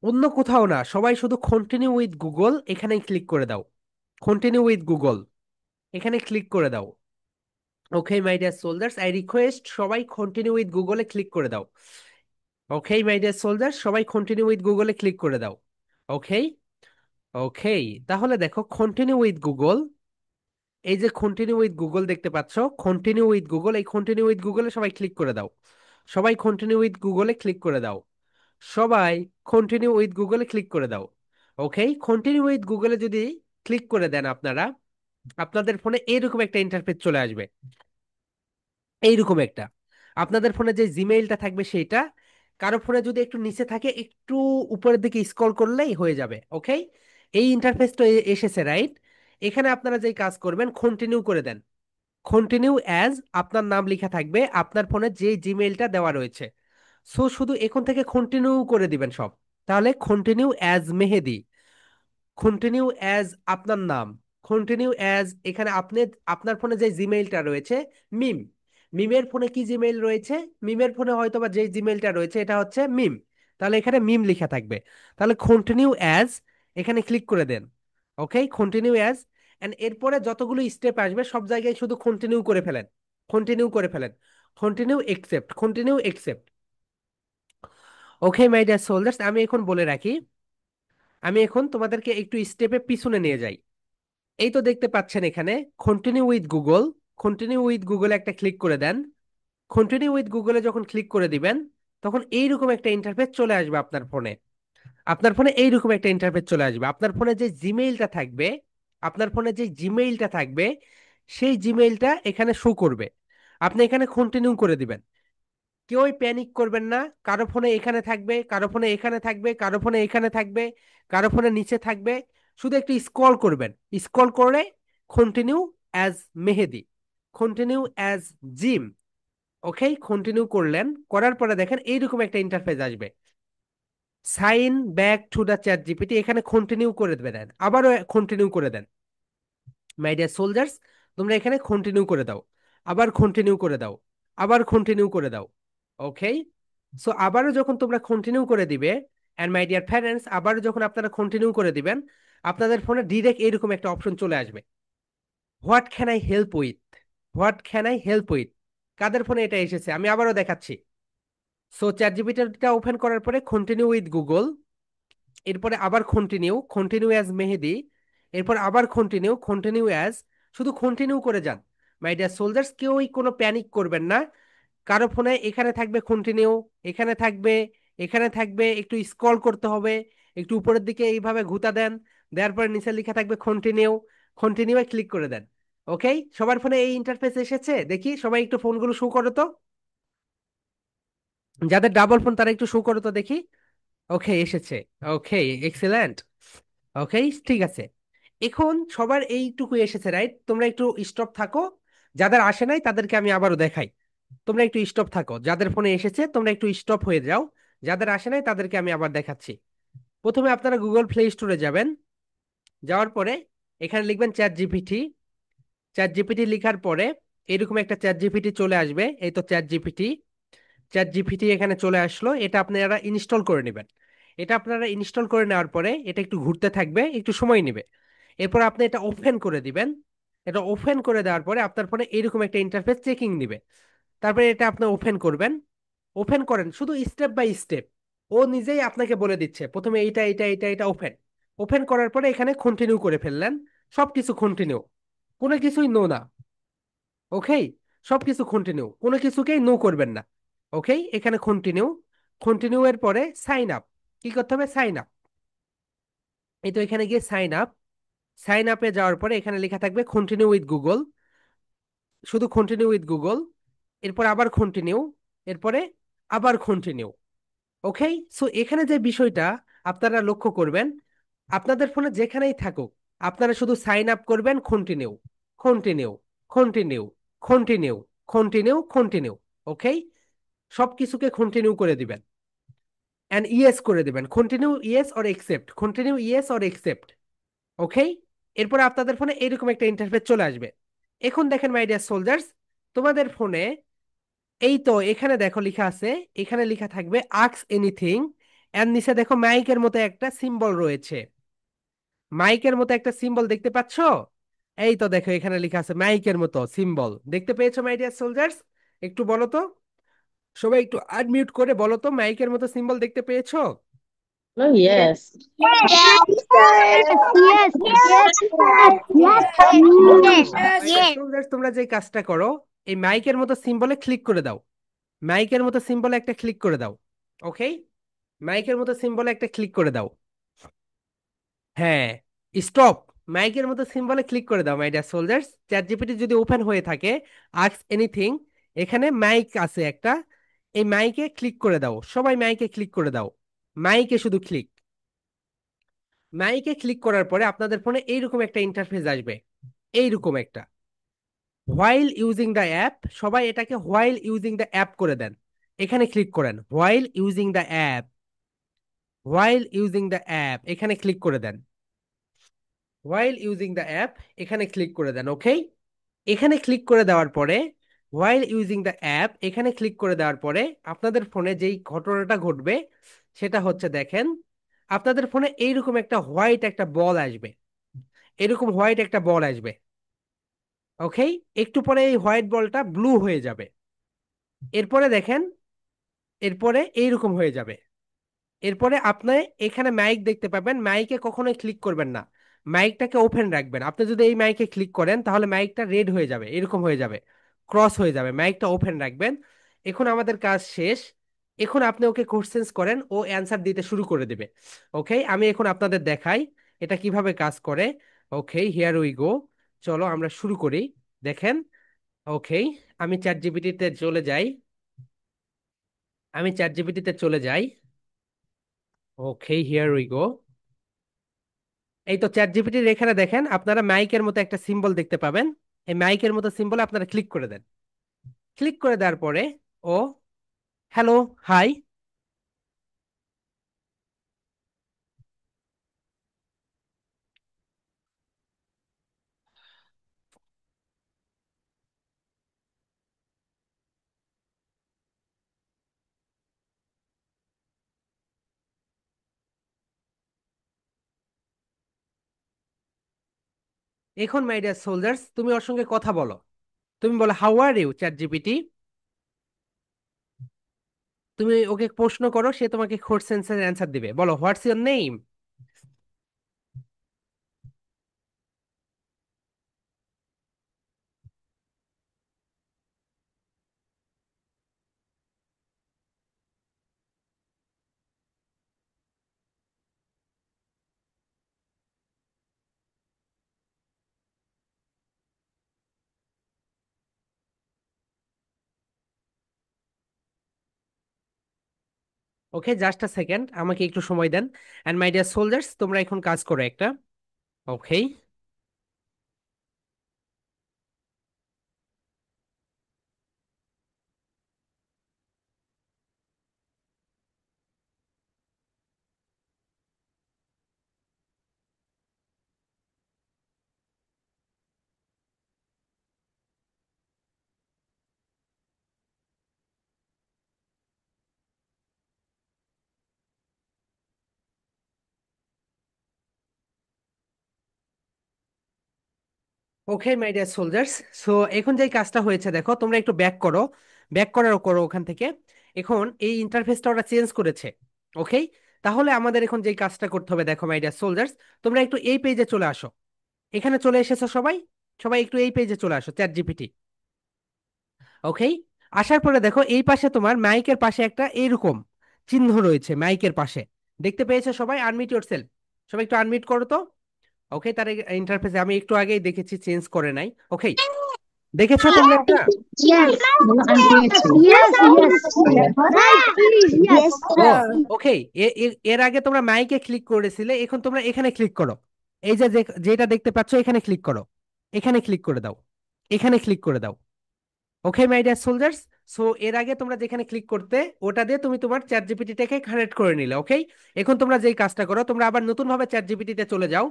অন্য কোথাও না, সবাই শুধু কন্টিনিউ উইথ গুগল এখানেই ক্লিক করে দাও। কন্টিনিউ উইথ গুগল এখানে ক্লিক করে দাও। Okay my dear soldiers, I request সবাই কন্টিনিউ উইথ গুগলে ক্লিক করে দাও। ওকে মাই ডিয়ার সোলজার্স, সবাই কন্টিনিউ উইথ গুগলে ক্লিক করে দাও। ওকে। ওকে, তাহলে দেখো কন্টিনিউ উইথ গুগল, এই যে কন্টিনিউ উইথ গুগল দেখতে পাচ্ছ, কন্টিনিউ উইথ গুগল, এই কন্টিনিউ উইথ গুগলে সবাই ক্লিক করে দাও। সবাই কন্টিনিউ উইথ গুগলে ক্লিক করে দাও। সবাই কন্টিনিউ উইথ গুগলে ক্লিক করে দাও। ওকে, কন্টিনিউ উইথ গুগলে যদি ক্লিক করে দেন আপনারা, আপনাদের ফোনে এইরকম একটা ইন্টারফেস চলে আসবে। এইরকম একটা, আপনাদের ফোনে যে জিমেইলটা থাকবে সেইটা, কারো ফোনে যদি একটু নিচে থাকে, একটু উপরের দিকে স্ক্রল করলেই হয়ে যাবে। ওকে, এই ইন্টারফেসটা এসেছে, রাইট? এখানে আপনারা যে কাজ করবেন, কন্টিনিউ করে দেন। কন্টিনিউ অ্যাজ আপনার নাম লেখা থাকবে আপনার ফোনে যে জিমেইলটা দেওয়া রয়েছে। সো শুধু এখন থেকে কন্টিনিউ করে দিবেন সব। তাহলে continue as Mehedi, continue as আপনার নাম, কন্টিনিউ অ্যাজ এখানে আপনি আপনার ফোনে যে জিমেইলটা রয়েছে, মিম, মিমের ফোনে কি জিমেইল রয়েছে? মিমের ফোনে হয়তো বা যে জিমেইলটা রয়েছে এটা হচ্ছে মিম, তাহলে এখানে মিম লেখা থাকবে। তাহলে কন্টিনিউ অ্যাজ এখানে ক্লিক করে দেন। ওকে, কন্টিনিউ অ্যাজ, এন্ড এরপরে যতগুলো স্টেপ আসবে সব জায়গায় শুধু কন্টিনিউ করে ফেলেন। কন্টিনিউ করে ফেলেন। Continue accept, continue accept. Okay my dear soldiers, আমি এখন বলে রাখি, আমি এখন তোমাদেরকে একটু স্টেপে পিছনে নিয়ে যাই। এই তো দেখতে পাচ্ছেন এখানে continue with Google, continue with গুগলে একটা ক্লিক করে দেন। কন্টিনিউ উইথ গুগলে যখন ক্লিক করে দিবেন, তখন এইরকম একটা ইন্টারফেস চলে আসবে আপনার ফোনে। আপনার ফোনে এইরকম একটা ইন্টারফেস চলে আসবে। আপনার ফোনে যে জিমেইলটা থাকবে, আপনার ফোনে যে জিমেইলটা থাকবে, সেই জিমেইলটা এখানে শো করবে। আপনি এখানে কন্টিনিউ করে দিবেন। কেউই প্যানিক করবেন না। কারো ফোনে এখানে থাকবে, কারো ফোনে এখানে থাকবে, কারো ফোনে এখানে থাকবে, কারো ফোনে নিচে থাকবে। শুধু একটু স্ক্রল করবেন, স্ক্রল করে continue as Mehedi, continue as Jim. Okay, continue করলেন, করার পরে দেখেন এইরকম একটা ইন্টারফেস আসবে। Sign back to the chat GPT, এখানে কন্টিনিউ করে দেবেন, আবারও কন্টিনিউ করে দেন। মাই ডিয়ার সোলজার্স, তোমরা এখানে কন্টিনিউ করে দাও, আবার কন্টিনিউ করে দাও, আবার কন্টিনিউ করে দাও। ওকে, সো আবারও যখন তোমরা কন্টিনিউ করে দিবে, অ্যান্ড মাই ডিয়ার প্যারেন্টস, আবারও যখন আপনারা কন্টিনিউ করে দিবেন, আপনাদের ফোনে ডিরেক্ট এরকম একটা অপশন চলে আসবে, what can I help with, what can I help with. কাদের ফোনে এটা এসেছে আমি আবারও দেখাচ্ছি। সো চ্যাট জিপিটিটা ওপেন করার পরে কন্টিনিউ উইথ গুগল, এরপরে আবার কন্টিনিউ, কন্টিনিউ অ্যাজ মেহেদি, এরপর আবার কন্টিনিউ, কন্টিনিউ অ্যাজ, শুধু কন্টিনিউ করে যান। মাই ডিয়ার সোলজার্স, কেউই কোনো প্যানিক করবেন না। কারো ফোনে এখানে থাকবে কন্টিনিউ, এখানে থাকবে, এখানে থাকবে, একটু স্ক্রল করতে হবে, একটু উপরের দিকে এইভাবে ঘুতা দেন, দেওয়ার পরে নিচে লেখা থাকবে কন্টিনিউ, কন্টিনিউ এ ক্লিক করে দেন। ওকে, সবার ফোনে এই ইন্টারফেস এসেছে? দেখি সবাই একটু ফোনগুলো শো করো তো, যাদের ডাবল ফোন তারা একটু শো করো তো দেখি। ওকে, এসেছে। ওকে, এক্সেলেন্ট। ওকে, ঠিক আছে। এখন সবার এইটুকু এসেছে, রাইট? তোমরা একটু স্টপ থাকো, যাদের আসে নাই তাদেরকে আমি আবারও দেখাই। তোমরা একটু স্টপ থাকো, যাদের ফোনে এসেছে তোমরা একটু স্টপ হয়ে যাও, যাদের আসে নাই তাদেরকে আমি আবার দেখাচ্ছি। প্রথমে আপনারা গুগল প্লে স্টোরে যাবেন, যাওয়ার পরে এখানে লিখবেন চ্যাট জিপিটি। চ্যাট জিপিটি লিখার পরে এরকম একটা চ্যাট জিপিটি চলে আসবে, এই তো চ্যাট জিপিটি। চ্যাট জিপিটি এখানে চলে আসলো, এটা আপনারা ইনস্টল করে নেবেন। এটা আপনারা ইনস্টল করে নেওয়ার পরে এটা একটু ঘুরতে থাকবে, একটু সময় নেবে। এরপর আপনি এটা ওপেন করে দিবেন। এটা ওপেন করে দেওয়ার পরে আপনার ফোনে এরকম একটা ইন্টারফেস চেকিং দিবে। তারপরে এটা আপনি ওপেন করবেন। ওপেন করেন, শুধু স্টেপ বাই স্টেপ ও নিজেই আপনাকে বলে দিচ্ছে, প্রথমে এইটা এইটা এইটা এটা ওপেন। ওপেন করার পরে এখানে কন্টিনিউ করে ফেললেন। সবকিছু কন্টিনিউ, কোনো কিছুই নো না। ওকে, সবকিছু কন্টিনিউ, কোনো কিছুকেই নো করবেন না। ওকে, এখানে কন্টিনিউ, কন্টিনিউ এর পরে সাইন আপ। কি করতে হবে? Sign up. এই তো এখানে গিয়ে সাইন আপ, সাইন আপে যাওয়ার পরে এখানে লেখা থাকবে কন্টিনিউ উইথ গুগল, শুধু কন্টিনিউ উইথ গুগল, এরপর আবার কন্টিনিউ, এরপরে আবার কন্টিনিউ। ওকে, সো এখানে যে বিষয়টা, আপনারা লক্ষ্য করবেন, আপনাদের ফোনে যেখানেই থাকুক, আপনারা শুধু সাইন আপ করবেন continue, continue, continue, continue, continue, continue. Okay, সবকিছুকে কন্টিনিউ করে দিবেন, এন্ড ইয়েস করে দিবেন, continue yes or accept, continue yes or accept. Okay, এরপরে আপনাদের ফোনে এরকম একটা ইন্টারফেস চলে আসবে। এখন দেখেন মাই ডিয়ার সোলজার্স, তোমাদের ফোনে এই তো এখানে দেখো লেখা আছে, এখানে লেখা থাকবে আক্স এনিথিং, এর নিচে দেখো মাইকের মতো একটা সিম্বল রয়েছে, মাইকের মতো একটা সিম্বল দেখতে পাচ্ছো? এই তো দেখো এখানে লেখা আছে মাইকের মতো সিম্বল, দেখতে পেয়েছো মাই ডিয়ার সোলজার্স? একটু বলো তো, সবাই একটু আনমিউট করে বলো তো, মাইকের মতো সিম্বল দেখতে পেয়েছো?
Oh, yes.
Yes, yes, yes, yes, yes, yes, yes.
Soldiers, তোমরা যে কাজটা করো, এই মাইকের মতো সিম্বলে ক্লিক করে দাও, মাইকের মতো সিম্বলে একটা ক্লিক করে দাও। ওকে, মাইকের মতো সিম্বলে একটা ক্লিক করে দাও। হ্যাঁ, স্টপ, মাইকের মতো সিম্বলে ক্লিক করে দাও my dear soldiers. Chat GPT যদি ওপেন হয়ে থাকে, আস্ক এনিথিং, এখানে মাইক আছে একটা, এই মাইকে ক্লিক করে দাও, সবাই মাইকে ক্লিক করে দাও, মাইকে শুধু ক্লিক। মাইকে ক্লিক করার পরে আপনাদের ফোনে এইরকম একটা ইন্টারফেস আসবে, এইরকম একটা, হোয়াইল ইউজিং দ্য অ্যাপ, সবাই এটাকে হোয়াইল ইউজিং দ্য অ্যাপ করে দেন, এখানে ক্লিক করেন, while using the app, while using the app, এখানে ক্লিক করে দেন, হোয়াইল ইউজিং দ্য অ্যাপ, এখানে ক্লিক করে দেন। ওকে, এখানে ক্লিক করে দেওয়ার পরে, হোয়াইল ইউজিং দ্য অ্যাপ, এখানে ক্লিক করে দেওয়ার পরে আপনাদের ফোনে যেই ঘটনাটা ঘটবে সেটা হচ্ছে, দেখেন আপনাদের ফোনে এইরকম একটা হোয়াইট একটা বল আসবে, এরকম হোয়াইট একটা বল আসবে। ওকে, একটু পরে এই হোয়াইট বলটা ব্লু হয়ে যাবে, এরপরে দেখেন, এরপরে এইরকম হয়ে যাবে। এরপরে আপনি এখানে মাইক দেখতে পাবেন, মাইকে কখনোই ক্লিক করবেন না, মাইকটাকে ওপেন রাখবেন। আপনি যদি এই মাইকে ক্লিক করেন তাহলে মাইকটা রেড হয়ে যাবে, এরকম হয়ে যাবে, ক্রস হয়ে যাবে, মাইকটা ওপেন রাখবেন। এখন আমাদের কাজ শেষ, এখন আপনি ওকে কোশ্চেন্স করেন, ও অ্যান্সার দিতে শুরু করে দেবে। ওকে, আমি এখন আপনাদের দেখাই এটা কিভাবে কাজ করে। ওকে, হিয়ার উই গো, চলো আমরা শুরু করি, দেখেন। ওকে, আমি চ্যাট জিপিটিতে চলে যাই, আমি চ্যাট জিপিটিতে চলে যাই। ওকে, হিয়ার উই গো, এই তো চ্যাট জিপিটির এখানে দেখেন আপনারা মাইকের মতো একটা সিম্বল দেখতে পাবেন, এই মাইকের মতো সিম্বল আপনারা ক্লিক করে দেন, ক্লিক করে দেওয়ার পরে ও, হ্যালো, হাই। এখন মাই ডিয়ার সোলজার্স, তুমি ওর সঙ্গে কথা বলো, তুমি বলো how are you chat GPT, তুমি ওকে প্রশ্ন করো, সে তোমাকে কোশ্চেন্সের অ্যান্সার দিবে, বলো what's your name. Okay, just a second, আমাকে একটু সময় দেন। অ্যান্ড মাই ডিয়ার সোলজার্স, তোমরা এখন কাজ করো একটা। ওকে, ওকে মাই ডিয়ার সোলজার্স, সো এখন যে কাজটা হয়েছে দেখো, তোমরা একটু ব্যাক করো, ব্যাক করার করো ওখান থেকে। এখন এই ইন্টারফেসটা ওরা চেঞ্জ করেছে। ওকে, তাহলে আমাদের এখন যে কাজটা করতে হবে, দেখো মাই ডিয়ার সোলজার্স, তোমরা একটু এই পেজে চলে আসো, এখানে চলে এসেছো সবাই, সবাই একটু এই পেজে চলে আসো, চ্যাট জিপিটি। ওকে, আসার পরে দেখো এই পাশে তোমার মাইকের পাশে একটা এইরকম চিহ্ন রয়েছে, মাইকের পাশে দেখতে পেয়েছো সবাই? আনমিট ইয়োরসেলফ, সবাই একটু আনমিট করো তো। ওকে, তার ইন্টারফেসে আমি একটু আগেই দেখেছি চেঞ্জ করে নাই। ওকে, দেখেছো তোমরা এটা?
Yes.
বলো আমি পেয়েছি।
Yes. Yes. Right, please. Yes.
ও ওকে, এর আগে তোমরা মাইকে ক্লিক করেছিলে, এখন তোমরা এখানে ক্লিক করো। এই যে যেটা দেখতে পাচ্ছ এখানে ক্লিক করো, এখানে ক্লিক করে দাও, এখানে ক্লিক করে দাও। Okay my dear soldiers, so এর আগে তোমরা যেখানে ক্লিক করতে ওটা দিয়ে তুমি তোমার চ্যাট জিপিটিটাকে কানেক্ট করে নিলে। ওকে, এখন তোমরা যেই কাজটা করো, তোমরা আবার নতুন ভাবে চ্যাট জিপিটিতে চলে যাও,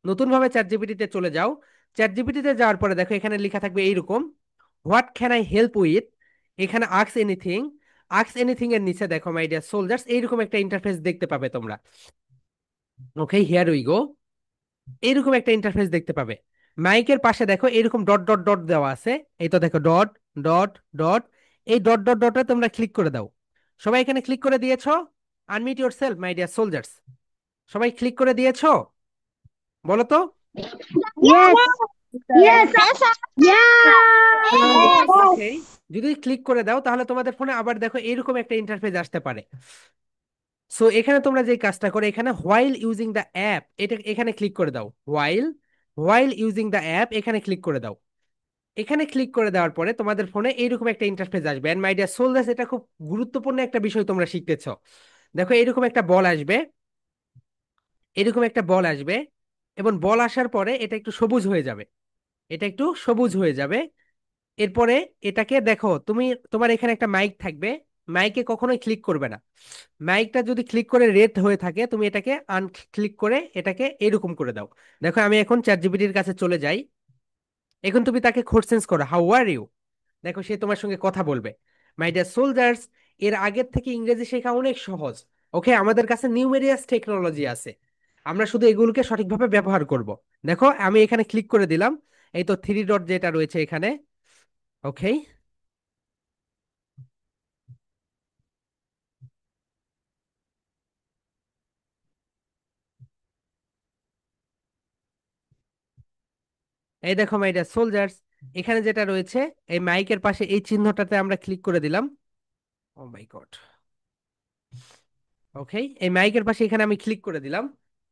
নতুন ভাবে চ্যাট জিপিটিতে চলে যাও। চ্যাট জিপিটিতে যাওয়ার পরে দেখো এখানে লেখা থাকবে এইরকম, what can I help with. এখানে আক্স এনিথিং, আক্স এনিথিং এর নিচে দেখো মাই ডিয়ার সোলজার্স এইরকম একটা ইন্টারফেস দেখতে পাবে তোমরা। ওকে, হিয়ার উই গো, এইরকম একটা ইন্টারফেস দেখতে পাবে। মাইকের পাশে দেখো এরকম ডট ডট ডট দেওয়া আছে, এই তো দেখো ডট ডট ডট, এই ডট ডট ডটে তোমরা ক্লিক করে দাও। সবাই এখানে ক্লিক করে দিয়েছো? Unmute yourself my dear soldiers, সবাই ক্লিক করে দিয়েছো? বলো তো।
Yes. Yes. Yes.
ওকে, যদি ক্লিক করে দাও তাহলে তোমাদের ফোনে আবার দেখো এরকম একটা ইন্টারফেস আসতে পারে। সো এখানে তোমরা যে কাজটা করো, এখানে হোয়াইল ইউজিং দ্য অ্যাপ, এটা এখানে ক্লিক করে দাও। While, while using the app এখানে ক্লিক করে দাও। এখানে ক্লিক করে দেওয়ার পরে তোমাদের ফোনে এইরকম একটা ইন্টারফেস আসবে। এন্ড মাই ডিয়ার সোলজার্স, এটা খুব গুরুত্বপূর্ণ একটা বিষয় তোমরা শিখতেছ। দেখো এরকম একটা বল আসবে, এরকম একটা বল আসবে, এবং বল আসার পরে এটা একটু সবুজ হয়ে যাবে, এটা একটু সবুজ হয়ে যাবে। এরপরে এটাকে দেখো তুমি, তোমার এখানে একটা মাইক থাকবে, মাইকে কখনোই ক্লিক করবে না। মাইকটা যদি ক্লিক করে রেড হয়ে থাকে, তুমি এটাকে আনক্লিক করে এটাকে এরকম করে দাও। দেখো আমি এখন চ্যাট জিপিটির কাছে চলে যাই, এখন তুমি তাকে কোশ্চেন্স করো, হাউ আর ইউ। দেখো সে তোমার সঙ্গে কথা বলবে। মাই ডিয়ার সোলজার্স, এর আগের থেকে ইংরেজি শেখা অনেক সহজ। ওকে, আমাদের কাছে নিউমেরিয়াস টেকনোলজি আছে, আমরা শুধু এগুলোকে সঠিকভাবে ব্যবহার করব। দেখো আমি এখানে ক্লিক করে দিলাম, এই তো থ্রি ডট যেটা রয়েছে এখানে। ওকে, এই দেখো মাই ডিয়ার সোলজার্স, এখানে যেটা রয়েছে এই মাইকের পাশে এই চিহ্নটাতে আমরা ক্লিক করে দিলাম। ও মাই গড। ওকে, এই মাইকের পাশে এখানে আমি ক্লিক করে দিলাম।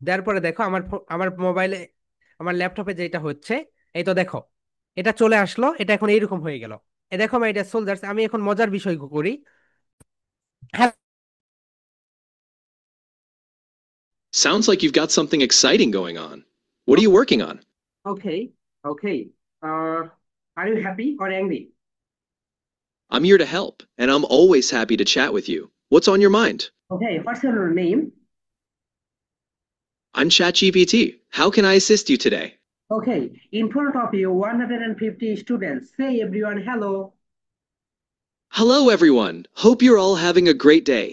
দেওয়ার পরে দেখো আমার আমার মোবাইলে, আমার ল্যাপটপে যেটা হচ্ছে, এই তো দেখো এটা চলে আসলো, এটা এখন এইরকম হয়ে গেল। এই দেখো মাই ডিয়ার সোলজার্স, আমি এখন মজার বিষয় করি। হ্যাঁ,
Sounds like you've got something exciting going on. What are you working on?
Okay, okay, are you happy or angry?
I'm here to help, and I'm always happy to chat with you. What's on your mind?
Okay, what's your name?
I'm ChatGPT. How can I assist you today?
Okay, in front of you 150 students, say everyone hello.
Hello, everyone. Hope you're all having a great day.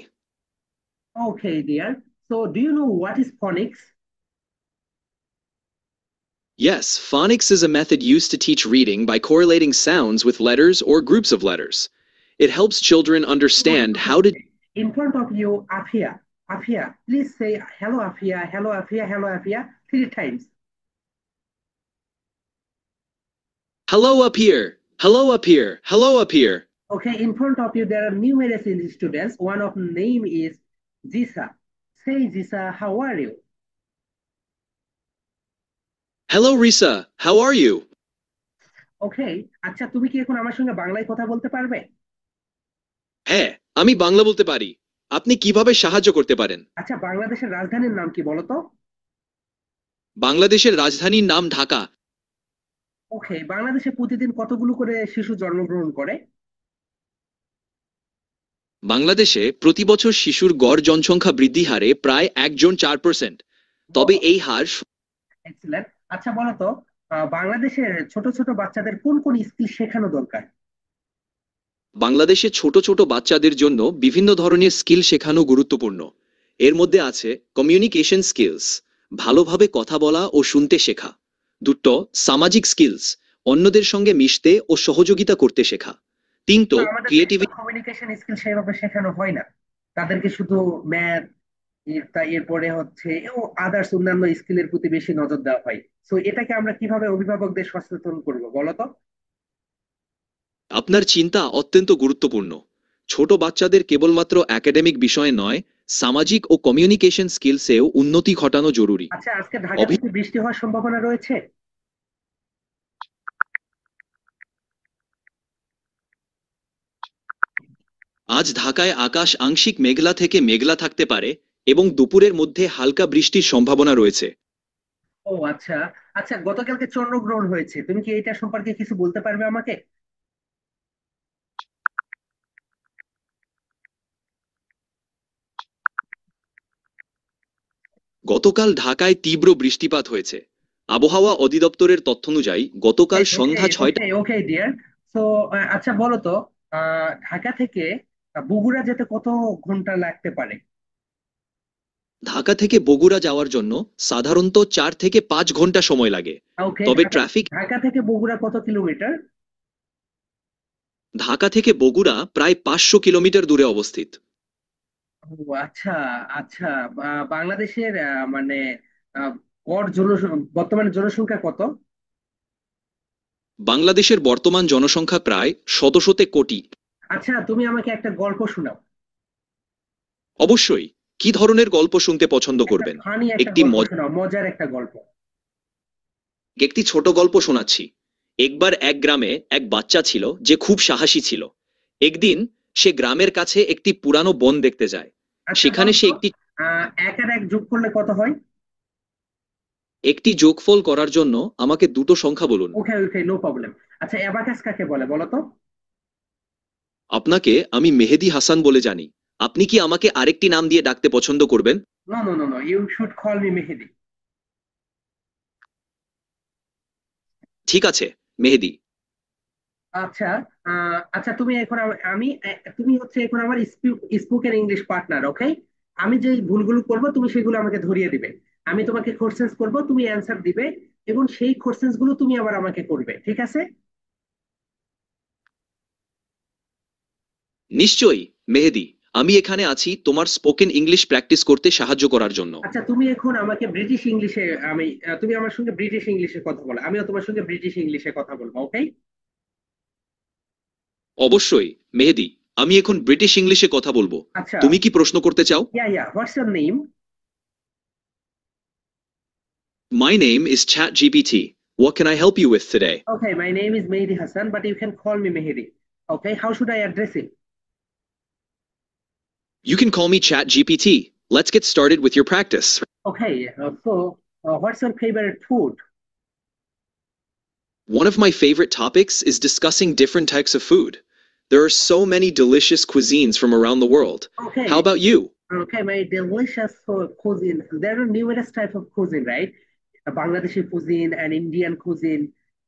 Okay dear, so do you know what is phonics?
Yes, phonics is a method used to teach reading by correlating sounds with letters or groups of letters. It helps children understand how to.
In front of you, Afia. Afia, please say hello, Afia, hello, Afia, hello, Afia, 3 times.
Hello up here. Hello up here. Hello up here.
Okay, in front of you, there are numerous students. One of name is Jisa. Say, Jisa, how are you?
Hello, Risa. How are you?
Okay, আচ্ছা তুমি কি এখন আমার সঙ্গে বাংলায় কথা বলতে পারবে?
হ্যাঁ, আমি বাংলা বলতে পারি। আপনি কিভাবে সাহায্য করতে পারেন?
আচ্ছা, বাংলাদেশের রাজধানীর নাম কি বলো তো?
বাংলাদেশের রাজধানীর নাম ঢাকা।
ওকে, বাংলাদেশে প্রতিদিন কতগুলো করে শিশু জন্মগ্রহণ করে?
বাংলাদেশে প্রতি বছর শিশুর গড় জনসংখ্যা বৃদ্ধি হারে প্রায় 1 জন 4%। তবে এই হার
এক্সিলেন্ট। আচ্ছা বলো তো, বাংলাদেশের ছোট ছোট বাচ্চাদের কোন কোন স্কিল শেখানো দরকার?
বাংলাদেশে ছোট ছোট বাচ্চাদের জন্য বিভিন্ন ধরনের স্কিল শেখানো গুরুত্বপূর্ণ। এর মধ্যে আছে কমিউনিকেশন স্কিলস, ভালোভাবে কথা বলা ও শুনতে শেখা। দুটো সামাজিক স্কিলস, অন্যদের সঙ্গে মিশতে ও সহযোগিতা করতে শেখা। তিনটো
আমাদের
ক্রিয়েটিভিটি।
কমিউনিকেশন স্কিল সেভাবে শেখানো হয় না, তাদেরকে শুধু ম্যাথ, এরপরে হচ্ছে ও আদার্স অন্যান্য স্কিলের প্রতি বেশি নজর দেওয়া হয়। সো এটাকে আমরা কিভাবে অভিভাবকদের সচেতন করব বলো তো?
আপনার চিন্তা অত্যন্ত গুরুত্বপূর্ণ। ছোট বাচ্চাদের কেবলমাত্র একাডেমিক বিষয়ে নয়, সামাজিক ও কমিউনিকেশন স্কিলসেও উন্নতি ঘটানো জরুরি।
আচ্ছা, আজকে ঢাকাতে কি বৃষ্টি হওয়ার সম্ভাবনা রয়েছে?
আজ ঢাকায় আকাশ আংশিক মেঘলা থেকে মেঘলা থাকতে পারে এবং দুপুরের মধ্যে হালকা বৃষ্টির সম্ভাবনা রয়েছে।
ও আচ্ছা। আচ্ছা, গতকালকে চন্দ্রগ্রহণ হয়েছে, তুমি কি এটা সম্পর্কে কিছু বলতে পারবে আমাকে?
গতকাল ঢাকায় তীব্র বৃষ্টিপাত হয়েছে। আবহাওয়া অধিদপ্তরের তথ্যানুযায়ী গতকাল
ওকে
সন্ধ্যা 6টা।
ওকে ওকে ডিয়ার। তো আচ্ছা বলো তো, ঢাকা থেকে বগুড়া যেতে কত ঘন্টা লাগতে পারে?
ঢাকা থেকে বগুড়া যাওয়ার জন্য সাধারণত 4 থেকে 5 ঘন্টা সময় লাগে।
ওকে,
তবে
ঢাকা
ট্রাফিক।
ঢাকা থেকে বগুড়া কত কিলোমিটার?
ঢাকা থেকে বগুড়া প্রায় 500 কিলোমিটার দূরে অবস্থিত।
ও আচ্ছা। আচ্ছা, বাংলাদেশের মানে আহ, গড় বর্তমানে জনসংখ্যা কত?
বাংলাদেশের বর্তমান জনসংখ্যা প্রায় শতশতে কোটি।
আচ্ছা, তুমি আমাকে একটা গল্প শোনাও।
অবশ্যই। কি ধরনের গল্প শুনতে পছন্দ
একটা
করবেন?
ফানি একটা
একটি
গল্প শোনাও, মজার একটা গল্প।
একটি ছোট গল্প শোনাচ্ছি। একবার এক গ্রামে এক বাচ্চা ছিল যে খুব সাহসী ছিল। একদিন সে গ্রামের কাছে একটি পুরানো বন দেখতে যায়।
আচ্ছা
সেখানে
বলো
সে
তো,
একটি
এক আর এক যোগ করলে কত হয়?
একটি যোগফল করার জন্য আমাকে দুটো সংখ্যা বলুন।
ওকে ওকে, নো প্রবলেম। আচ্ছা, অ্যাবাকাস কাকে বলে বলো তো?
আপনাকে আমি মেহেদী হাসান বলে জানি। আপনি কি আমাকে আরেকটি নাম দিয়ে ডাকতে পছন্দ করবেন?
No no no no, you should call me Mehedi.
ঠিক আছে, মেহেদী।
আচ্ছা। আচ্ছা, তুমি এখন তুমি হচ্ছে এখন আমার স্পোকেন ইংলিশ পার্টনার, ওকে? আমি যে ভুলগুলো করব তুমি সেগুলো আমাকে ধরিয়ে দিবে। আমি তোমাকে কোশ্চেন্স করব, তুমি অ্যান্সার দিবে, এবং সেই কোশ্চেন্স গুলো তুমি আবার আমাকে করবে, ঠিক আছে?
নিশ্চয়ই, মেহেদী। আমি এখানে আছি তোমার স্পোকেন ইংলিশ প্র্যাকটিস করতে সাহায্য করার জন্য।
আচ্ছা, তুমি এখন আমাকে ব্রিটিশ ইংলিশে, তুমি আমার সঙ্গে ব্রিটিশ ইংলিশে কথা বলো, আমিও তোমার সঙ্গে ব্রিটিশ ইংলিশে কথা বলবো, ওকে?
অবশ্যই, মেহেদী। আমি এখন ব্রিটিশ ইংলিশে কথা বলবো।
আচ্ছা।
তুমি কি প্রশ্ন করতে চাও?
Yeah, what's your name?
My name is ChatGPT. What can I help you with today?
Okay, my name is Mehdi Hassan, but you can call me Mehdi. Okay, how should I address it?
You can call me ChatGPT. Let's get started with your practice.
Okay, what's your favorite food?
One of my favorite topics is discussing different types of food. There are so many delicious cuisines from around the world. How
Okay,
about you?
okay, my delicious cuisine. There are numerous types of cuisine, right? A Bangladeshi cuisine and Indian cuisine.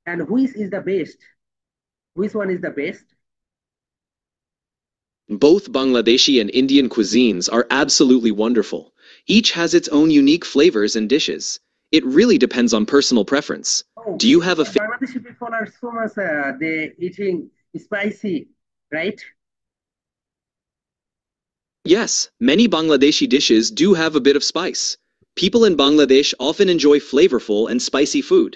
And which is the best? Which one is the best?
Both Bangladeshi and Indian cuisines are absolutely wonderful. Each has its own unique flavors and dishes. It really depends on personal preference.
Oh,
Do you have a
Bangladeshi people are so much they eating spicy, right?
Yes, many Bangladeshi dishes do have a bit of spice. People in Bangladesh often enjoy flavorful and spicy food.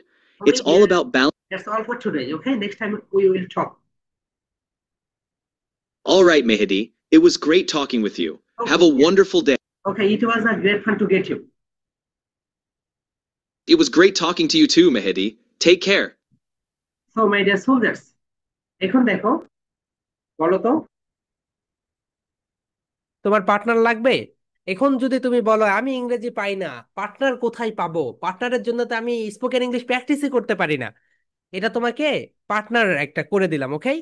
It's
Okay,
all
dear.
about balance.
That's all for today. Okay, next time we will talk.
All right, Mehdi, it was great talking with you. Have
Okay,
a
yeah.
wonderful day.
Okay, it was a great fun to get you.
It was great talking to you too, Mehdi. Take care.
So, my dear soldiers, এখন দেখো, বলো তো, তোমার partner লাগবে? এখন যদি তুমি বলো আমি ইংরেজি পাই না, পার্টনার কোথায় পাবো? পার্টনারের জন্য তো আমি স্পোকেন ইংলিশ প্র্যাকটিসই করতে পারি না। এটা তোমাকে পার্টনার একটা করে দিলাম, ওকে?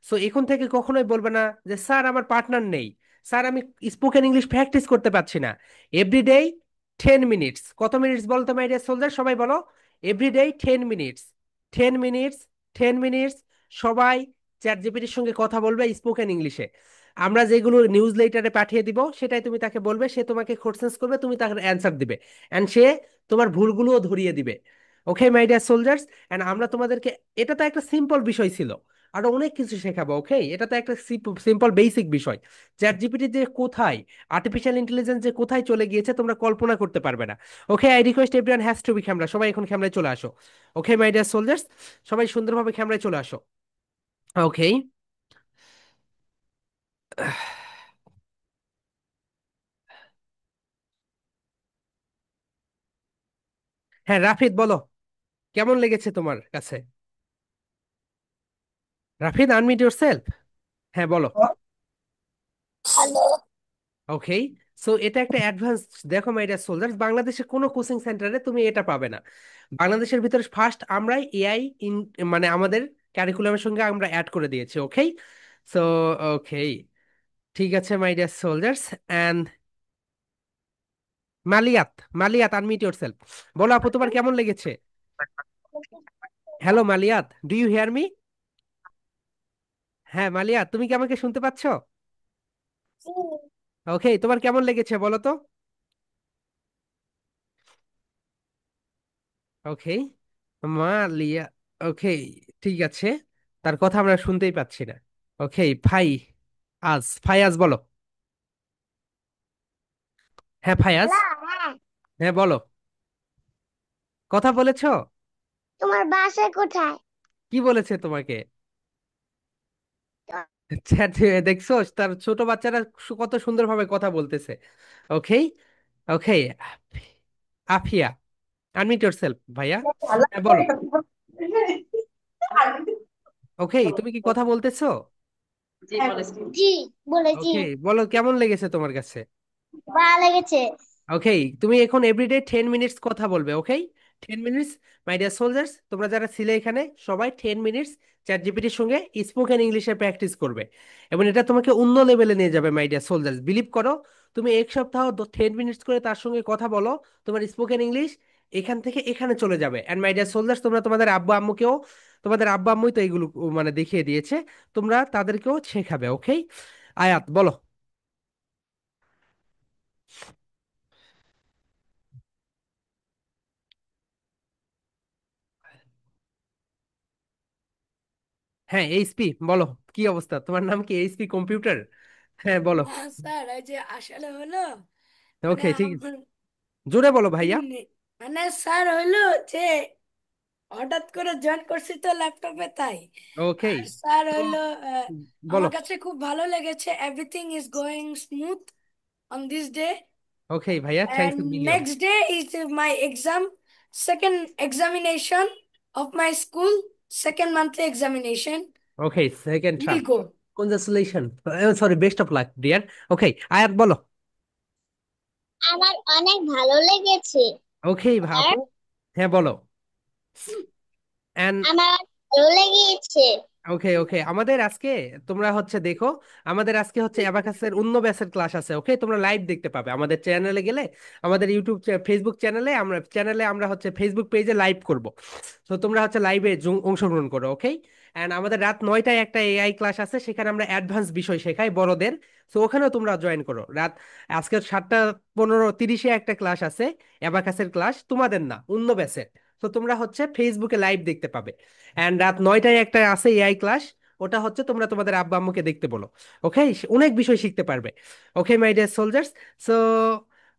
সো এখন থেকে কখনোই বলবে না যে স্যার আমার পার্টনার নেই, স্যার আমি স্পোকেন ইংলিশ প্র্যাকটিস করতে পারছি না। এভরিডে 10 মিনিটস, কত মিনিটস বলতো মাই ডিয়ার সোলজার, সবাই বলো। Everyday 10 minutes, 10 minutes, 10 minutes. সবাই চ্যাট জিপিটির সঙ্গে কথা বলবে স্পোকেন ইংলিশে। আমরা যেগুলো নিউজ লেটারে পাঠিয়ে দিব সেটাই তুমি তাকে বলবে, সে তোমাকে কোশ্চেন্স করবে, তুমি তাকে অ্যান্সার দিবে, অ্যান্ড সে তোমার ভুলগুলোও ধরিয়ে দিবে। ওকে মাই ডিয়ার সোলজার্স, এন্ড আমরা তোমাদেরকে, এটা তো একটা সিম্পল বিষয় ছিল, আরো অনেক কিছু শেখাবো, ওকে? এটা তো একটা সিম্পল বেসিক বিষয়। চ্যাট জিপিটি যে কোথায়, আর্টিফিশিয়াল ইন্টেলিজেন্স যে কোথায় চলে গিয়েছে তোমরা কল্পনা করতে পারবে না। Okay, I request everyone has to be camera, সবাই এখন ক্যামেরায় চলে আসো। ওকে মাই ডিয়ার সোলজার্স, সবাই সুন্দরভাবে ক্যামেরায় চলে আসো। ওকে। হ্যাঁ রাফিদ, বলো, কেমন লেগেছে তোমার কাছে? Rafid, unmute yourself. হ্যাঁ বলো। ওকে, সো এটা একটা অ্যাডভান্স। দেখো মাই ডিয়ার সোলজার্স, বাংলাদেশে কোনো কোচিং সেন্টারে তুমি এটা পাবে না। বাংলাদেশের ভিতরে ফার্স্ট আমরাই এআই মানে আমাদের কারিকুলামের সঙ্গে আমরা অ্যাড করে দিয়েছি। ওকে, সো ওকে, ঠিক আছে my dear soldiers. And Maliyat, Maliyat unmute yourself. বলো আপু, তোমার কেমন লেগেছে? Hello Maliyat, do you hear me? হ্যাঁ মালিয়াত, তুমি কি আমাকে শুনতে পাচ্ছ? ওকে, তোমার কেমন লেগেছে বলো তো? ওকে মালিয়া, ওকে, ঠিক আছে, তার কথা আমরা শুনতেই পাচ্ছি না। ওকে ফায়াজ বলো। হ্যাঁ ফায়াজ, হ্যাঁ বলো, কথা বলেছো?
তোমার বাসা কোথায়?
কি বলেছে তোমাকে? চ্যাট দেখছো, তার ছোট বাচ্চারা কত সুন্দরভাবে কথা বলতেছে। ওকে, ওকে, আফিয়া আনমিউট ইয়োরসেলফ ভাইয়া। হ্যাঁ বলো। ওকে, তুমি কি কথা বলতেছো?
জি বলেছি।
জি, বলেছি।
ওকে, বলো কেমন লেগেছে তোমার কাছে?
ভালো লেগেছে।
ওকে, তুমি এখন এভরিডে 10 মিনিটস কথা বলবে। ওকে, 10 মিনিটস। মাই ডিয়ার সোলজার্স, তোমরা যারা ছিলে এখানে সবাই 10 মিনিটস চ্যাট জিপিটির সঙ্গে স্পোকেন ইংলিশে প্র্যাকটিস করবে, এবং এটা তোমাকে অন্য লেভেলে নিয়ে যাবে। মাই ডিয়ার সোলজার্স, বিলিভ করো, তুমি এক সপ্তাহ 10 মিনিটস করে তার সঙ্গে কথা বলো, তোমার স্পোকেন ইংলিশ এখান থেকে এখানে চলে যাবে। অ্যান্ড মাই ডিয়ার সোলজার্স, তোমরা তোমাদের আব্বু আম্মুকেও, তোমাদের আব্বু আম্মুই তো এগুলো মানে দেখিয়ে দিয়েছে, তোমরা তাদেরকেও শেখাবে। ওকে, আয়াত বলো। হ্যাঁ এইচপি বলো, কি অবস্থা? তোমার নাম কি এইচপি কম্পিউটার? হ্যাঁ বলো।
হ্যাঁ স্যার, এই যে আসলে হলো মানে
ওকে, ঠিক আছে,
আমার
জোরে বলো ভাইয়া।
মানে স্যার হইলো যে হঠাৎ করে জয়েন করছি তো ল্যাপটপে, তাই।
ওকে,
আর স্যার
তো
হইলো
বলো।
আমার কাছে খুব ভালো লেগেছে, everything is going smooth on this day.
Okay ভাইয়া, thanks
And
million.
next day is my exam, second examination of my school, second monthly examination.
Okay, second
We'll
term,
go.
Congratulation, sorry, best of luck dear. Okay, Ayat বলো।
আমার অনেক ভালো লেগেছে।
ওকে
আর
আপু, হ্যাঁ বলো।
আমার ভালো লেগেছে।
ওকে, ওকে, আমাদের আজকে, তোমরা হচ্ছে দেখো, আমাদের আজকে হচ্ছে অ্যাবাকাসের অন্য ব্যাচের ক্লাস আছে। ওকে, তোমরা লাইভ দেখতে পাবে আমাদের চ্যানেলে গেলে, আমাদের ইউটিউব ফেসবুক চ্যানেলে আমরা হচ্ছে ফেসবুক পেজে লাইভ করব। তো তোমরা হচ্ছে লাইভে অংশগ্রহণ করো। ওকে, অ্যান্ড আমাদের রাত 9টায় একটা এআই ক্লাস আছে, সেখানে আমরা অ্যাডভান্স বিষয় শেখাই বড়দের। তো ওখানেও তোমরা জয়েন করো। আজকে 7:15-30-এ একটা ক্লাস আছে, অ্যাবাকাসের ক্লাস, তোমাদের না, অন্য ব্যাচের। তো তোমরা হচ্ছে ফেসবুকে লাইভ দেখতে পাবে। অ্যান্ড রাত 9টায় একটা আছে এআই ক্লাস, ওটা হচ্ছে তোমরা তোমাদের আব্বা আম্মুকে দেখতে বলো। ওকে, অনেক বিষয় শিখতে পারবে। Okay my dear soldiers, so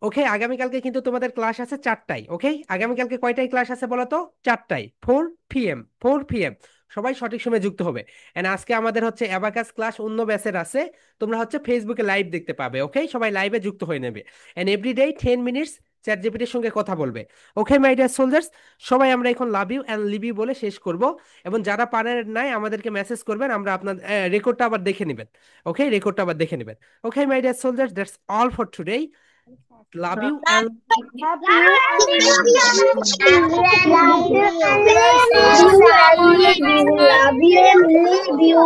okay, আগামীকালকে কিন্তু তোমাদের ক্লাস আছে 4টায়। ওকে, আগামীকালকে কয়টায় ক্লাস আছে বলো তো? 4টায়, 4 PM, 4 PM। সবাই সঠিক সময়ে যুক্ত হবে। এন্ড আজকে আমাদের হচ্ছে অ্যাবাকাস ক্লাস অন্য ব্যাচের আছে, তোমরা হচ্ছে ফেসবুকে লাইভ দেখতে পাবে। ওকে, সবাই লাইভে যুক্ত হয়ে নেবে। এন্ড এভরিডে 10 মিনিটস চ্যাট জিপিটির সঙ্গে কথা বলবে। ওকে মাই ডিয়ার সোলজার্স, সবাই আমরা এখন love you and live you বলে শেষ করব। এবং যারা পারেন নাই আমাদেরকে মেসেজ করবেন, আমরা আপনার রেকর্ডটা আবার দেখে নেবেন। ওকে, রেকর্ডটা আবার দেখে নেবেন। Okay my dear soldiers, that's all for today. Love you and
Love you.